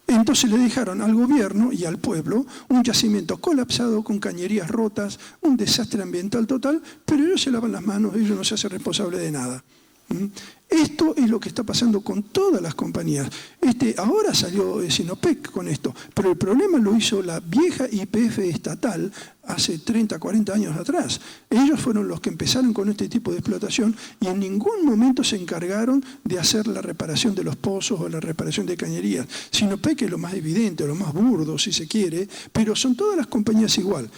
Entonces le dejaron al gobierno y al pueblo un yacimiento colapsado con cañerías rotas, un desastre ambiental total, pero ellos se lavan las manos, ellos no se hacen responsables de nada. Esto es lo que está pasando con todas las compañías. Ahora salió Sinopec con esto, pero el problema lo hizo la vieja YPF estatal hace 30, 40 años atrás. Ellos fueron los que empezaron con este tipo de explotación y en ningún momento se encargaron de hacer la reparación de los pozos o la reparación de cañerías. Sinopec es lo más evidente, lo más burdo si se quiere, pero son todas las compañías igual.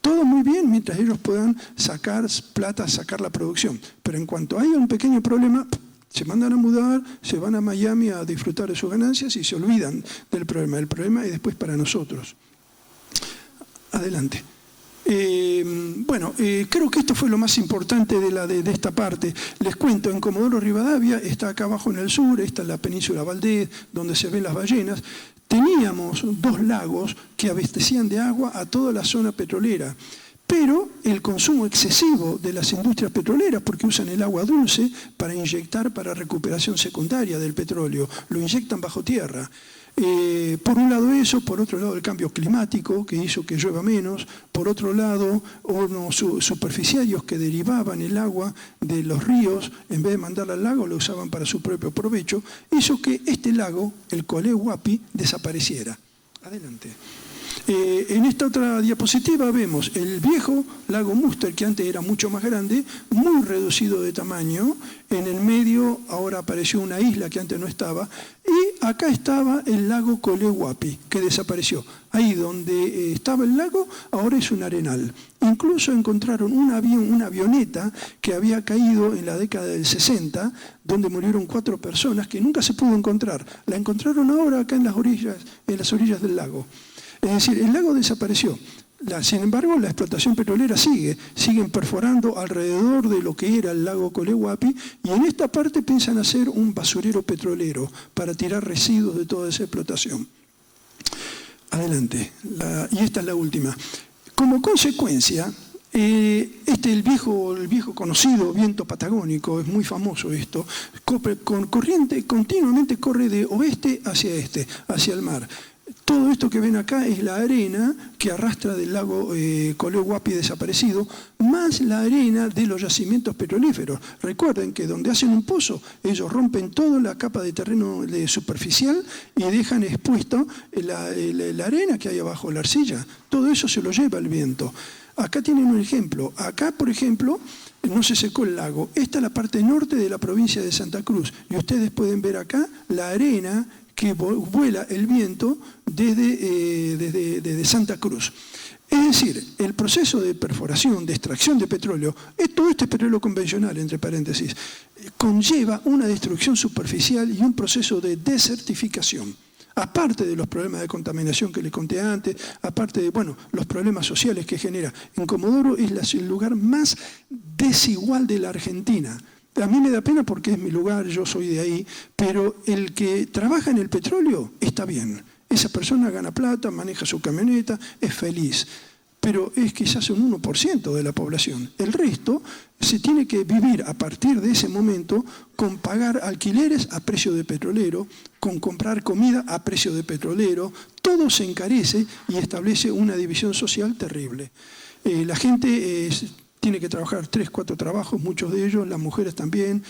Todo muy bien mientras ellos puedan sacar plata, sacar la producción. Pero en cuanto haya un pequeño problema, se mandan a mudar, se van a Miami a disfrutar de sus ganancias y se olvidan del problema. El problema es después para nosotros. Adelante. Creo que esto fue lo más importante de esta parte. Les cuento, en Comodoro Rivadavia, está acá abajo en el sur, está la península Valdés, donde se ven las ballenas. Teníamos 2 lagos que abastecían de agua a toda la zona petrolera. Pero el consumo excesivo de las industrias petroleras, porque usan el agua dulce para inyectar para recuperación secundaria del petróleo, lo inyectan bajo tierra. Por un lado eso, por otro lado el cambio climático que hizo que llueva menos, por otro lado hornos superficiarios que derivaban el agua de los ríos, en vez de mandarla al lago lo usaban para su propio provecho, hizo que este lago, el Colé Huapi, desapareciera. Adelante. En esta otra diapositiva vemos el viejo lago Muster, que antes era mucho más grande, muy reducido de tamaño. En el medio ahora apareció una isla que antes no estaba. Y acá estaba el lago Colé Huapi, que desapareció. Ahí donde estaba el lago, ahora es un arenal. Incluso encontraron una avioneta que había caído en la década del 60, donde murieron 4 personas que nunca se pudo encontrar. La encontraron ahora acá en las orillas del lago. Es decir, el lago desapareció. Sin embargo, la explotación petrolera siguen perforando alrededor de lo que era el lago Colehuapi, y en esta parte piensan hacer un basurero petrolero para tirar residuos de toda esa explotación. Adelante, y esta es la última. Como consecuencia, el viejo conocido viento patagónico, es muy famoso esto, con corriente continuamente corre de oeste hacia este, hacia el mar. Todo esto que ven acá es la arena que arrastra del lago Colehuapi desaparecido, más la arena de los yacimientos petrolíferos. Recuerden que donde hacen un pozo, ellos rompen toda la capa de terreno superficial y dejan expuesto la arena que hay abajo, la arcilla. Todo eso se lo lleva el viento. Acá tienen un ejemplo. Acá, por ejemplo, no se secó el lago. Esta es la parte norte de la provincia de Santa Cruz. Y ustedes pueden ver acá la arena que vuela el viento desde Santa Cruz. Es decir, el proceso de perforación, de extracción de petróleo, todo este petróleo convencional, entre paréntesis, conlleva una destrucción superficial y un proceso de desertificación. Aparte de los problemas de contaminación que les conté antes, aparte de los problemas sociales que genera. En Comodoro es el lugar más desigual de la Argentina. A mí me da pena porque es mi lugar, yo soy de ahí, pero el que trabaja en el petróleo está bien. Esa persona gana plata, maneja su camioneta, es feliz. Pero es quizás un 1% de la población. El resto se tiene que vivir a partir de ese momento con pagar alquileres a precio de petrolero, con comprar comida a precio de petrolero. Todo se encarece y establece una división social terrible. La gente tiene que trabajar 3, 4 trabajos, muchos de ellos, las mujeres también,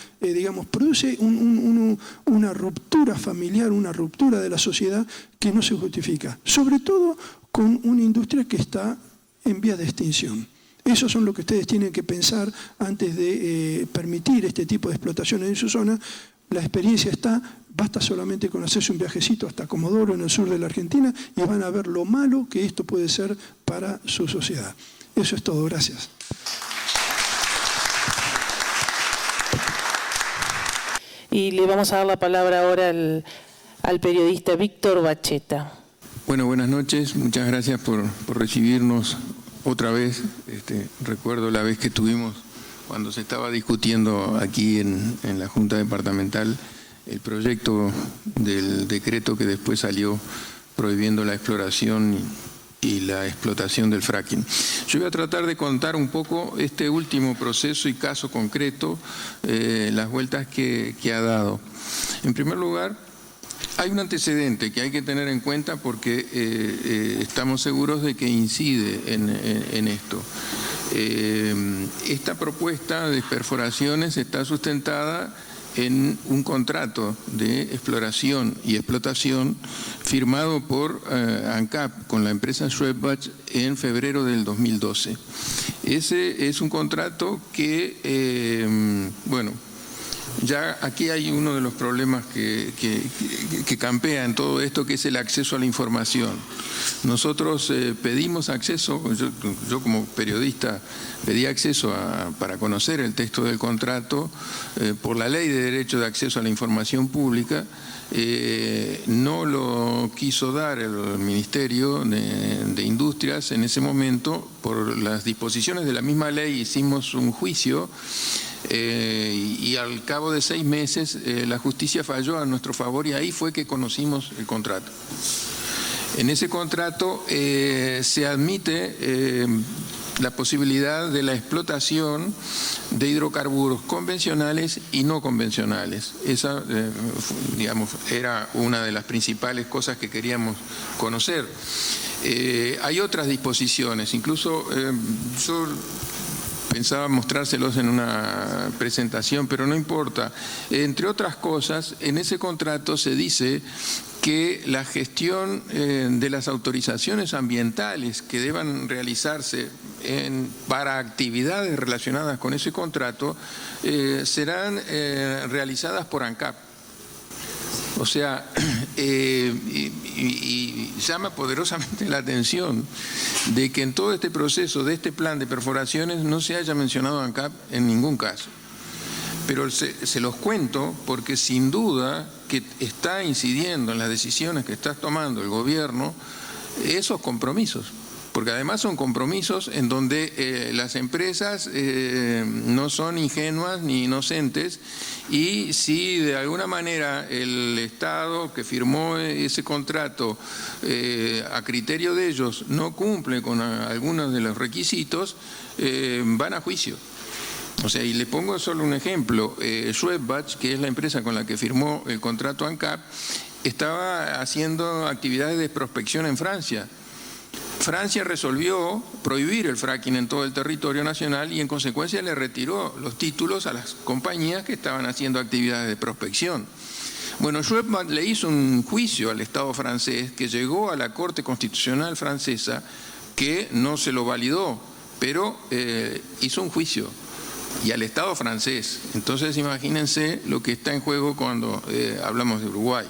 produce una ruptura familiar, una ruptura de la sociedad que no se justifica. Sobre todo con una industria que está en vía de extinción. Eso son lo que ustedes tienen que pensar antes de permitir este tipo de explotaciones en su zona. La experiencia está, basta solamente con hacerse un viajecito hasta Comodoro, en el sur de la Argentina, y van a ver lo malo que esto puede ser para su sociedad. Eso es todo, gracias. Y le vamos a dar la palabra ahora al periodista Víctor Bacheta. Bueno, buenas noches. Muchas gracias por recibirnos otra vez. Recuerdo la vez que tuvimos cuando se estaba discutiendo aquí en la Junta Departamental el proyecto del decreto que después salió prohibiendo la exploración y la explotación del fracking. Yo voy a tratar de contar un poco este último proceso y caso concreto, las vueltas que ha dado. En primer lugar, hay un antecedente que hay que tener en cuenta porque estamos seguros de que incide en esto. Esta propuesta de perforaciones está sustentada en un contrato de exploración y explotación firmado por ANCAP con la empresa Schwebach en febrero del 2012. Ese es un contrato que, ya aquí hay uno de los problemas que campea en todo esto, que es el acceso a la información. Nosotros pedimos acceso, yo como periodista pedí acceso para conocer el texto del contrato por la Ley de Derecho de Acceso a la Información Pública. No lo quiso dar el Ministerio de Industrias en ese momento. Por las disposiciones de la misma ley hicimos un juicio y al cabo de 6 meses la justicia falló a nuestro favor y ahí fue que conocimos el contrato. En ese contrato se admite la posibilidad de la explotación de hidrocarburos convencionales y no convencionales. Esa, era una de las principales cosas que queríamos conocer. Hay otras disposiciones, incluso yo pensaba mostrárselos en una presentación, pero no importa. Entre otras cosas, en ese contrato se dice que la gestión de las autorizaciones ambientales que deban realizarse para actividades relacionadas con ese contrato serán realizadas por ANCAP. O sea, y llama poderosamente la atención de que en todo este proceso de este plan de perforaciones no se haya mencionado ANCAP en ningún caso. Pero se los cuento porque sin duda que está incidiendo en las decisiones que está tomando el gobierno esos compromisos. porque además son compromisos en donde las empresas no son ingenuas ni inocentes, y si de alguna manera el Estado que firmó ese contrato a criterio de ellos no cumple con algunos de los requisitos, van a juicio. O sea, y le pongo solo un ejemplo. Schwebach, que es la empresa con la que firmó el contrato ANCAP, estaba haciendo actividades de prospección en Francia. Francia resolvió prohibir el fracking en todo el territorio nacional y en consecuencia le retiró los títulos a las compañías que estaban haciendo actividades de prospección. Bueno, Schwebach le hizo un juicio al Estado francés que llegó a la Corte Constitucional francesa, que no se lo validó, pero hizo un juicio, y al Estado francés. Entonces imagínense lo que está en juego cuando hablamos de Uruguay.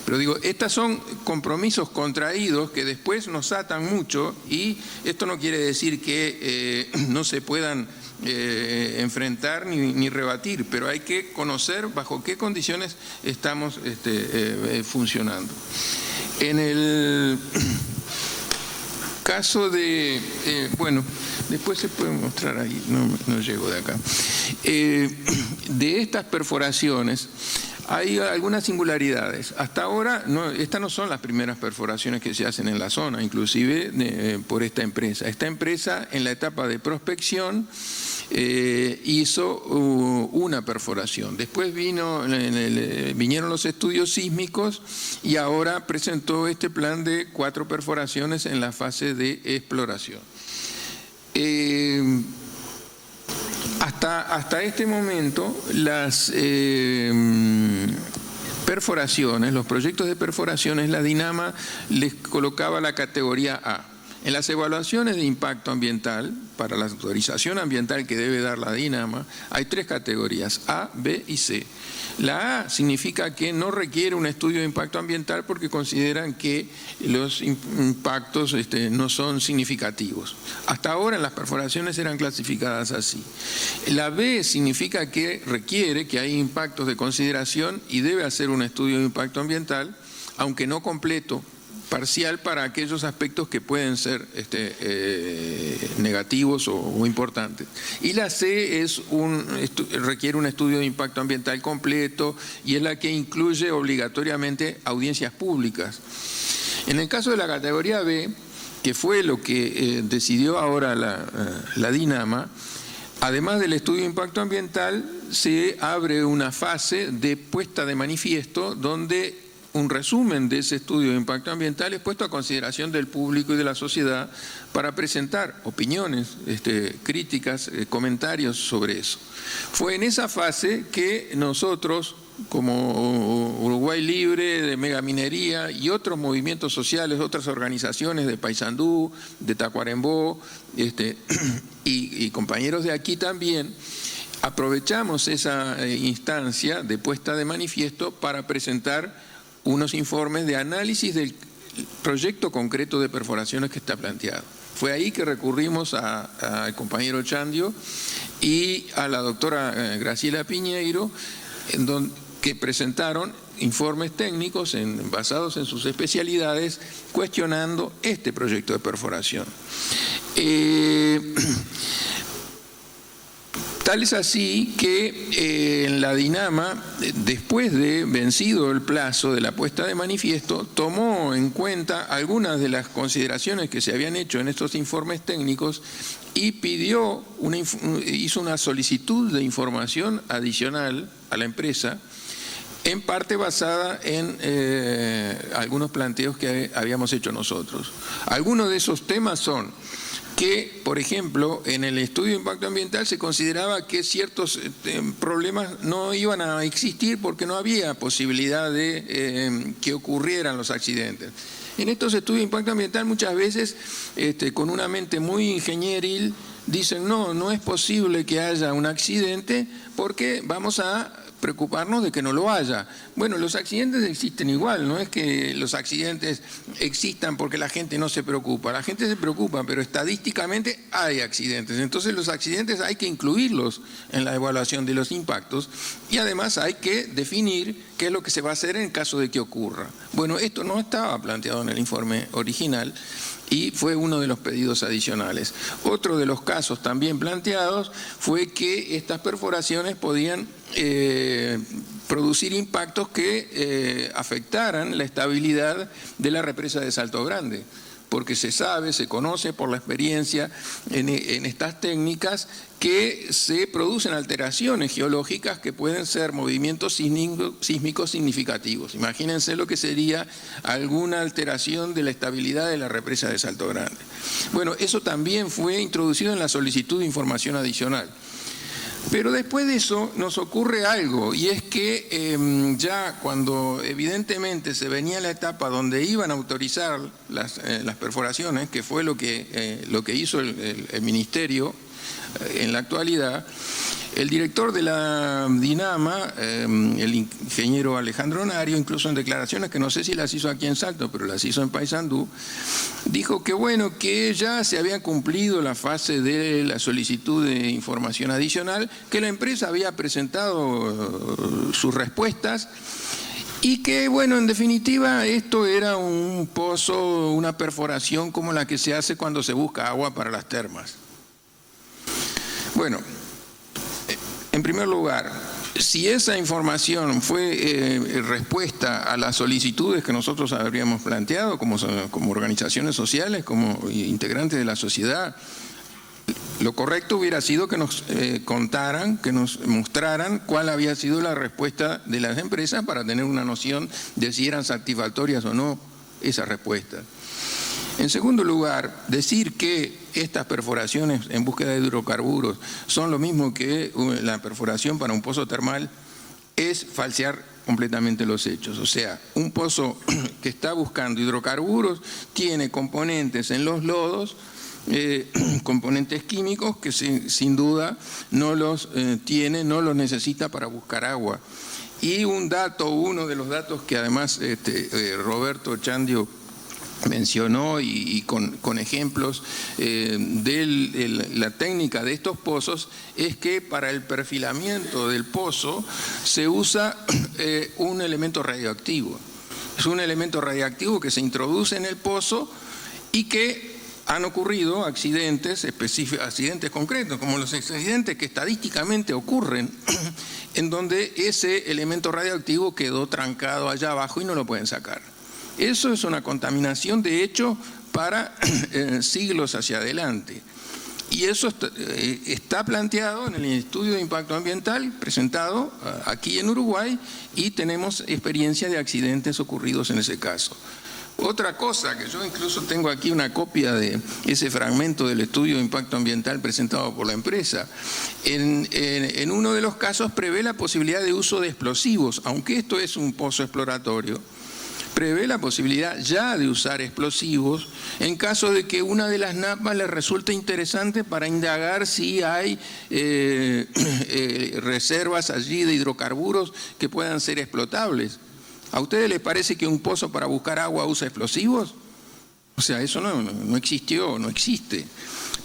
Pero digo, estos son compromisos contraídos que después nos atan mucho, y esto no quiere decir que no se puedan enfrentar ni rebatir, pero hay que conocer bajo qué condiciones estamos funcionando. En el caso de, bueno, después se puede mostrar ahí, no llego de acá. De estas perforaciones hay algunas singularidades. Hasta ahora, estas no son las primeras perforaciones que se hacen en la zona, inclusive por esta empresa. Esta empresa, en la etapa de prospección, hizo una perforación. Después vinieron los estudios sísmicos y ahora presentó este plan de 4 perforaciones en la fase de exploración. Hasta este momento, las perforaciones, los proyectos de perforaciones, la DINAMA les colocaba la categoría A. En las evaluaciones de impacto ambiental, para la autorización ambiental que debe dar la DINAMA, hay 3 categorías, A, B y C. La A significa que no requiere un estudio de impacto ambiental porque consideran que los impactos no son significativos. Hasta ahora las perforaciones eran clasificadas así. La B significa que requiere, que hay impactos de consideración y debe hacer un estudio de impacto ambiental, aunque no completo, parcial, para aquellos aspectos que pueden ser negativos o importantes. Y la C requiere un estudio de impacto ambiental completo y es la que incluye obligatoriamente audiencias públicas. En el caso de la categoría B, que fue lo que decidió ahora la DINAMA, además del estudio de impacto ambiental, se abre una fase de puesta de manifiesto donde un resumen de ese estudio de impacto ambiental es puesto a consideración del público y de la sociedad para presentar opiniones, críticas, comentarios sobre eso. Fue en esa fase que nosotros, como Uruguay Libre, de Megaminería y otros movimientos sociales, otras organizaciones de Paysandú, de Tacuarembó, y compañeros de aquí también, aprovechamos esa instancia de puesta de manifiesto para presentar unos informes de análisis del proyecto concreto de perforaciones que está planteado. Fue ahí que recurrimos al compañero Chandio y a la doctora Graciela Piñeiro, que presentaron informes técnicos basados en sus especialidades, cuestionando este proyecto de perforación. Tal es así que en la DINAMA, después de vencido el plazo de la puesta de manifiesto, tomó en cuenta algunas de las consideraciones que se habían hecho en estos informes técnicos y hizo una solicitud de información adicional a la empresa, en parte basada en algunos planteos que habíamos hecho nosotros. Algunos de esos temas son que, por ejemplo, en el estudio de impacto ambiental se consideraba que ciertos problemas no iban a existir porque no había posibilidad de que ocurrieran los accidentes. En estos estudios de impacto ambiental muchas veces, con una mente muy ingenieril, dicen no es posible que haya un accidente porque vamos a preocuparnos de que no lo haya. Bueno, los accidentes existen igual, no es que los accidentes existan porque la gente no se preocupa. La gente se preocupa, pero estadísticamente hay accidentes. Entonces los accidentes hay que incluirlos en la evaluación de los impactos y además hay que definir ¿qué es lo que se va a hacer en caso de que ocurra? Bueno, esto no estaba planteado en el informe original y fue uno de los pedidos adicionales. Otro de los casos también planteados fue que estas perforaciones podían producir impactos que afectaran la estabilidad de la represa de Salto Grande, porque se sabe, se conoce por la experiencia en estas técnicas que se producen alteraciones geológicas que pueden ser movimientos sísmicos significativos. Imagínense lo que sería alguna alteración de la estabilidad de la represa de Salto Grande. Bueno, eso también fue introducido en la solicitud de información adicional. Pero después de eso nos ocurre algo, y es que ya cuando evidentemente se venía la etapa donde iban a autorizar las perforaciones, que fue lo que hizo el Ministerio en la actualidad, el director de la DINAMA, el ingeniero Alejandro Nario, incluso en declaraciones que no sé si las hizo aquí en Salto, pero las hizo en Paysandú, dijo que bueno, que ya se había cumplido la fase de la solicitud de información adicional, que la empresa había presentado sus respuestas y que bueno, en definitiva esto era un pozo, una perforación como la que se hace cuando se busca agua para las termas. Bueno, en primer lugar, si esa información fue respuesta a las solicitudes que nosotros habríamos planteado como organizaciones sociales, como integrantes de la sociedad, lo correcto hubiera sido que nos contaran, que nos mostraran cuál había sido la respuesta de las empresas para tener una noción de si eran satisfactorias o no esas respuestas. En segundo lugar, decir que estas perforaciones en búsqueda de hidrocarburos son lo mismo que la perforación para un pozo termal es falsear completamente los hechos. O sea, un pozo que está buscando hidrocarburos tiene componentes en los lodos, componentes químicos que sin duda no los tiene, no los necesita para buscar agua. Y un dato, uno de los datos que además Roberto Chandio mencionó y con ejemplos de la técnica de estos pozos, es que para el perfilamiento del pozo se usa un elemento radioactivo. Es un elemento radioactivo que se introduce en el pozo y que han ocurrido accidentes específicos, accidentes concretos, como los accidentes que estadísticamente ocurren, en donde ese elemento radioactivo quedó trancado allá abajo y no lo pueden sacar. Eso es una contaminación, de hecho, para siglos hacia adelante. Y eso está planteado en el estudio de impacto ambiental presentado aquí en Uruguay y tenemos experiencia de accidentes ocurridos en ese caso. Otra cosa, que yo incluso tengo aquí una copia de ese fragmento del estudio de impacto ambiental presentado por la empresa, en uno de los casos prevé la posibilidad de uso de explosivos, aunque esto es un pozo exploratorio, prevé la posibilidad ya de usar explosivos en caso de que una de las napas les resulte interesante para indagar si hay reservas allí de hidrocarburos que puedan ser explotables. ¿A ustedes les parece que un pozo para buscar agua usa explosivos? O sea, eso no existió, no existe.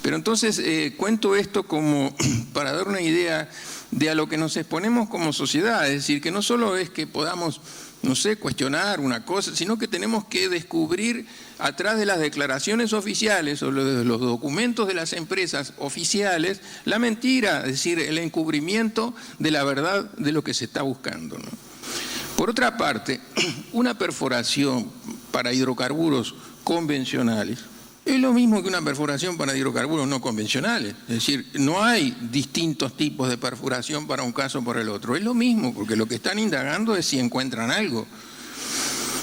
Pero entonces cuento esto como para dar una idea de a lo que nos exponemos como sociedad, es decir, que no solo es que podamos, no sé, cuestionar una cosa, sino que tenemos que descubrir atrás de las declaraciones oficiales o de los documentos de las empresas oficiales la mentira, es decir, el encubrimiento de la verdad de lo que se está buscando, ¿no? Por otra parte, una perforación para hidrocarburos convencionales es lo mismo que una perforación para hidrocarburos no convencionales. Es decir, no hay distintos tipos de perforación para un caso o para el otro. Es lo mismo, porque lo que están indagando es si encuentran algo.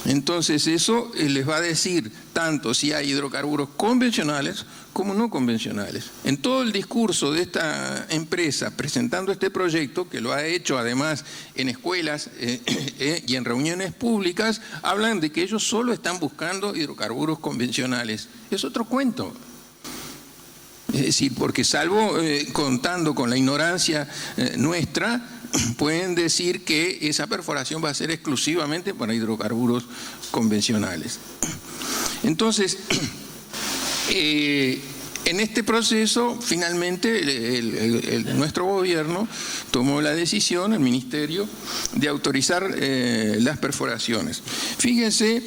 Entonces eso les va a decir tanto si hay hidrocarburos convencionales como no convencionales. En todo el discurso de esta empresa presentando este proyecto, que lo ha hecho además en escuelas y en reuniones públicas, hablan de que ellos solo están buscando hidrocarburos convencionales. Es otro cuento. Es decir, porque salvo contando con la ignorancia nuestra, pueden decir que esa perforación va a ser exclusivamente para hidrocarburos convencionales. Entonces, En este proceso, finalmente, nuestro gobierno tomó la decisión, el ministerio, de autorizar las perforaciones. Fíjense,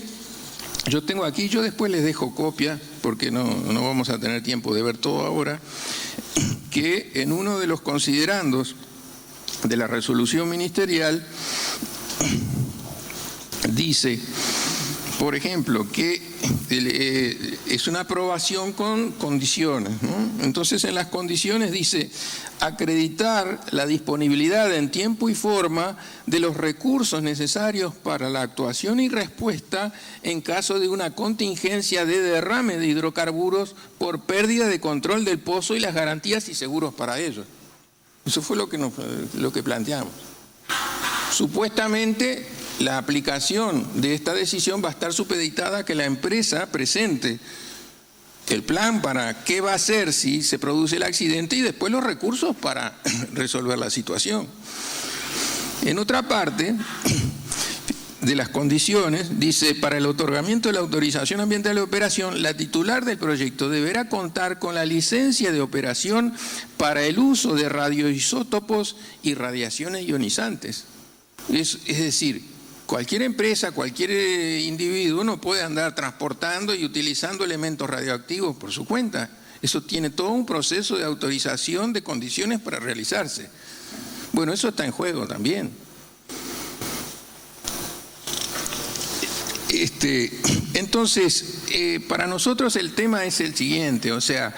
yo tengo aquí, yo después les dejo copia, porque no vamos a tener tiempo de ver todo ahora, que en uno de los considerandos de la resolución ministerial dice, por ejemplo, que es una aprobación con condiciones, ¿no? Entonces, en las condiciones dice acreditar la disponibilidad en tiempo y forma de los recursos necesarios para la actuación y respuesta en caso de una contingencia de derrame de hidrocarburos por pérdida de control del pozo y las garantías y seguros para ello. Eso fue lo que planteamos. Supuestamente, la aplicación de esta decisión va a estar supeditada a que la empresa presente el plan para qué va a hacer si se produce el accidente y después los recursos para resolver la situación. En otra parte de las condiciones, dice, para el otorgamiento de la autorización ambiental de operación, la titular del proyecto deberá contar con la licencia de operación para el uso de radioisótopos y radiaciones ionizantes. Es decir, cualquier empresa, cualquier individuo no puede andar transportando y utilizando elementos radioactivos por su cuenta. Eso tiene todo un proceso de autorización de condiciones para realizarse. Bueno, eso está en juego también. Entonces, para nosotros el tema es el siguiente, o sea,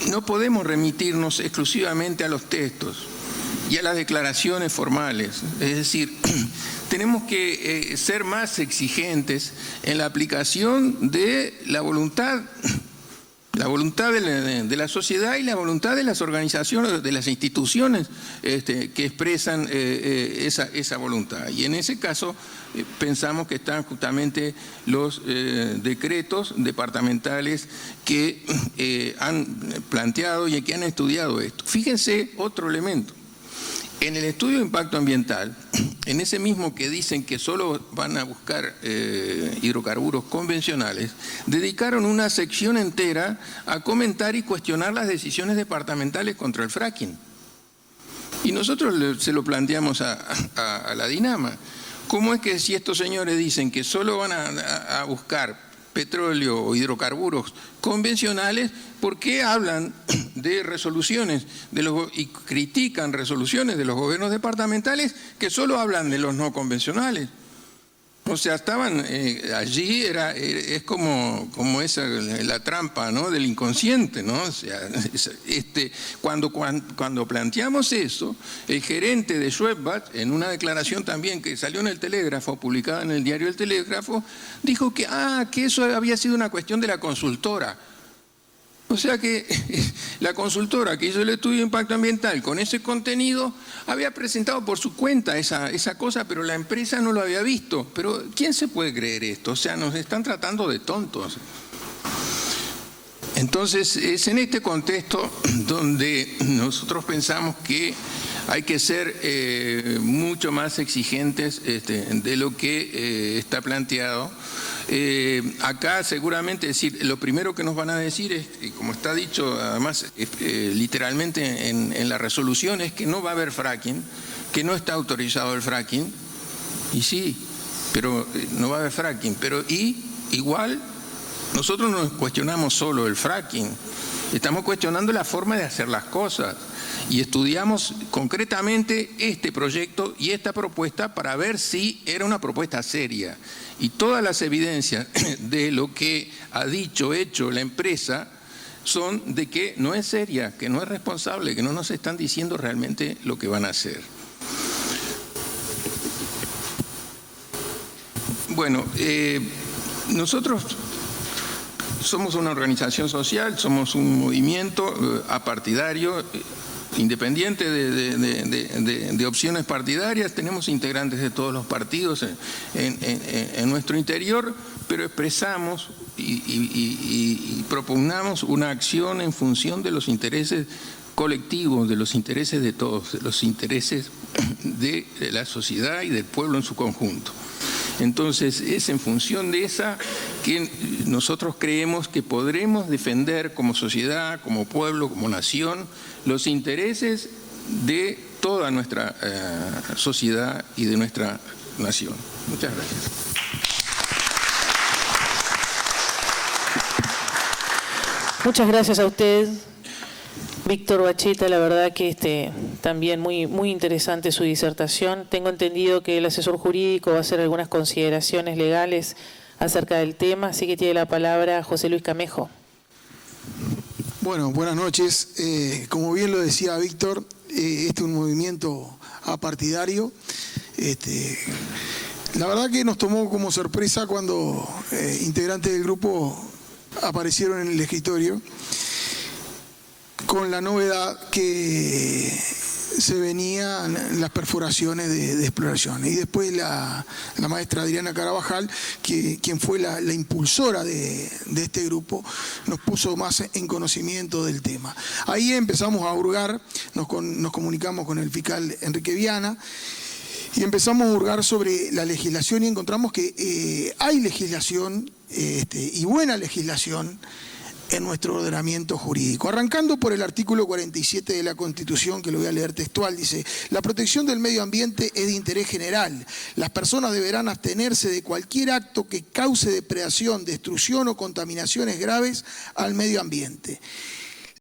no podemos remitirnos exclusivamente a los textos y a las declaraciones formales. Es decir, tenemos que ser más exigentes en la aplicación de la voluntad de la sociedad y la voluntad de las organizaciones, de las instituciones que expresan esa voluntad. Y en ese caso pensamos que están justamente los decretos departamentales que han planteado y que han estudiado esto. Fíjense otro elemento. En el estudio de impacto ambiental, en ese mismo que dicen que solo van a buscar hidrocarburos convencionales, dedicaron una sección entera a comentar y cuestionar las decisiones departamentales contra el fracking. Y nosotros se lo planteamos a la Dinama. ¿Cómo es que si estos señores dicen que solo van a buscar petróleo o hidrocarburos convencionales, ¿por qué hablan de resoluciones y critican resoluciones de los gobiernos departamentales que solo hablan de los no convencionales? O sea, estaban allí, es como esa la trampa, ¿no?, del inconsciente, ¿no? O sea, cuando planteamos eso, el gerente de Schwebbat, en una declaración también que salió en el Telégrafo, publicada en el diario El Telégrafo, dijo que eso había sido una cuestión de la consultora. O sea que la consultora que hizo el estudio de impacto ambiental con ese contenido había presentado por su cuenta esa cosa, pero la empresa no lo había visto. Pero ¿quién se puede creer esto? O sea, nos están tratando de tontos. Entonces, es en este contexto donde nosotros pensamos que hay que ser mucho más exigentes de lo que está planteado. Acá seguramente, lo primero que nos van a decir es, como está dicho además literalmente en la resolución, es que no va a haber fracking, que no está autorizado el fracking. Y sí, pero no va a haber fracking. Pero igual nosotros no cuestionamos solo el fracking, estamos cuestionando la forma de hacer las cosas. Y estudiamos concretamente este proyecto y esta propuesta para ver si era una propuesta seria. Y todas las evidencias de lo que ha hecho la empresa son de que no es seria, que no es responsable, que no nos están diciendo realmente lo que van a hacer. Bueno, nosotros somos una organización social, somos un movimiento apartidario, independiente de opciones partidarias. Tenemos integrantes de todos los partidos en nuestro interior, pero expresamos y propugnamos una acción en función de los intereses colectivos, de los intereses de todos, de los intereses de la sociedad y del pueblo en su conjunto. Entonces, es en función de esa que nosotros creemos que podremos defender como sociedad, como pueblo, como nación, los intereses de toda nuestra sociedad y de nuestra nación. Muchas gracias. Muchas gracias a usted, Víctor Bacheta. La verdad que también muy interesante su disertación. Tengo entendido que el asesor jurídico va a hacer algunas consideraciones legales acerca del tema, así que tiene la palabra José Luis Camejo. Bueno, buenas noches. Como bien lo decía Víctor, este es un movimiento apartidario. La verdad que nos tomó como sorpresa cuando integrantes del grupo aparecieron en el escritorio con la novedad que se venían las perforaciones de exploración. Y después la maestra Adriana Carabajal, quien fue la impulsora de este grupo, nos puso más en conocimiento del tema. Ahí empezamos a hurgar, nos comunicamos con el fiscal Enrique Viana, y empezamos a hurgar sobre la legislación y encontramos que hay legislación y buena legislación en nuestro ordenamiento jurídico. Arrancando por el artículo 47 de la Constitución, que lo voy a leer textual, dice: la protección del medio ambiente es de interés general. Las personas deberán abstenerse de cualquier acto que cause depredación, destrucción o contaminaciones graves al medio ambiente.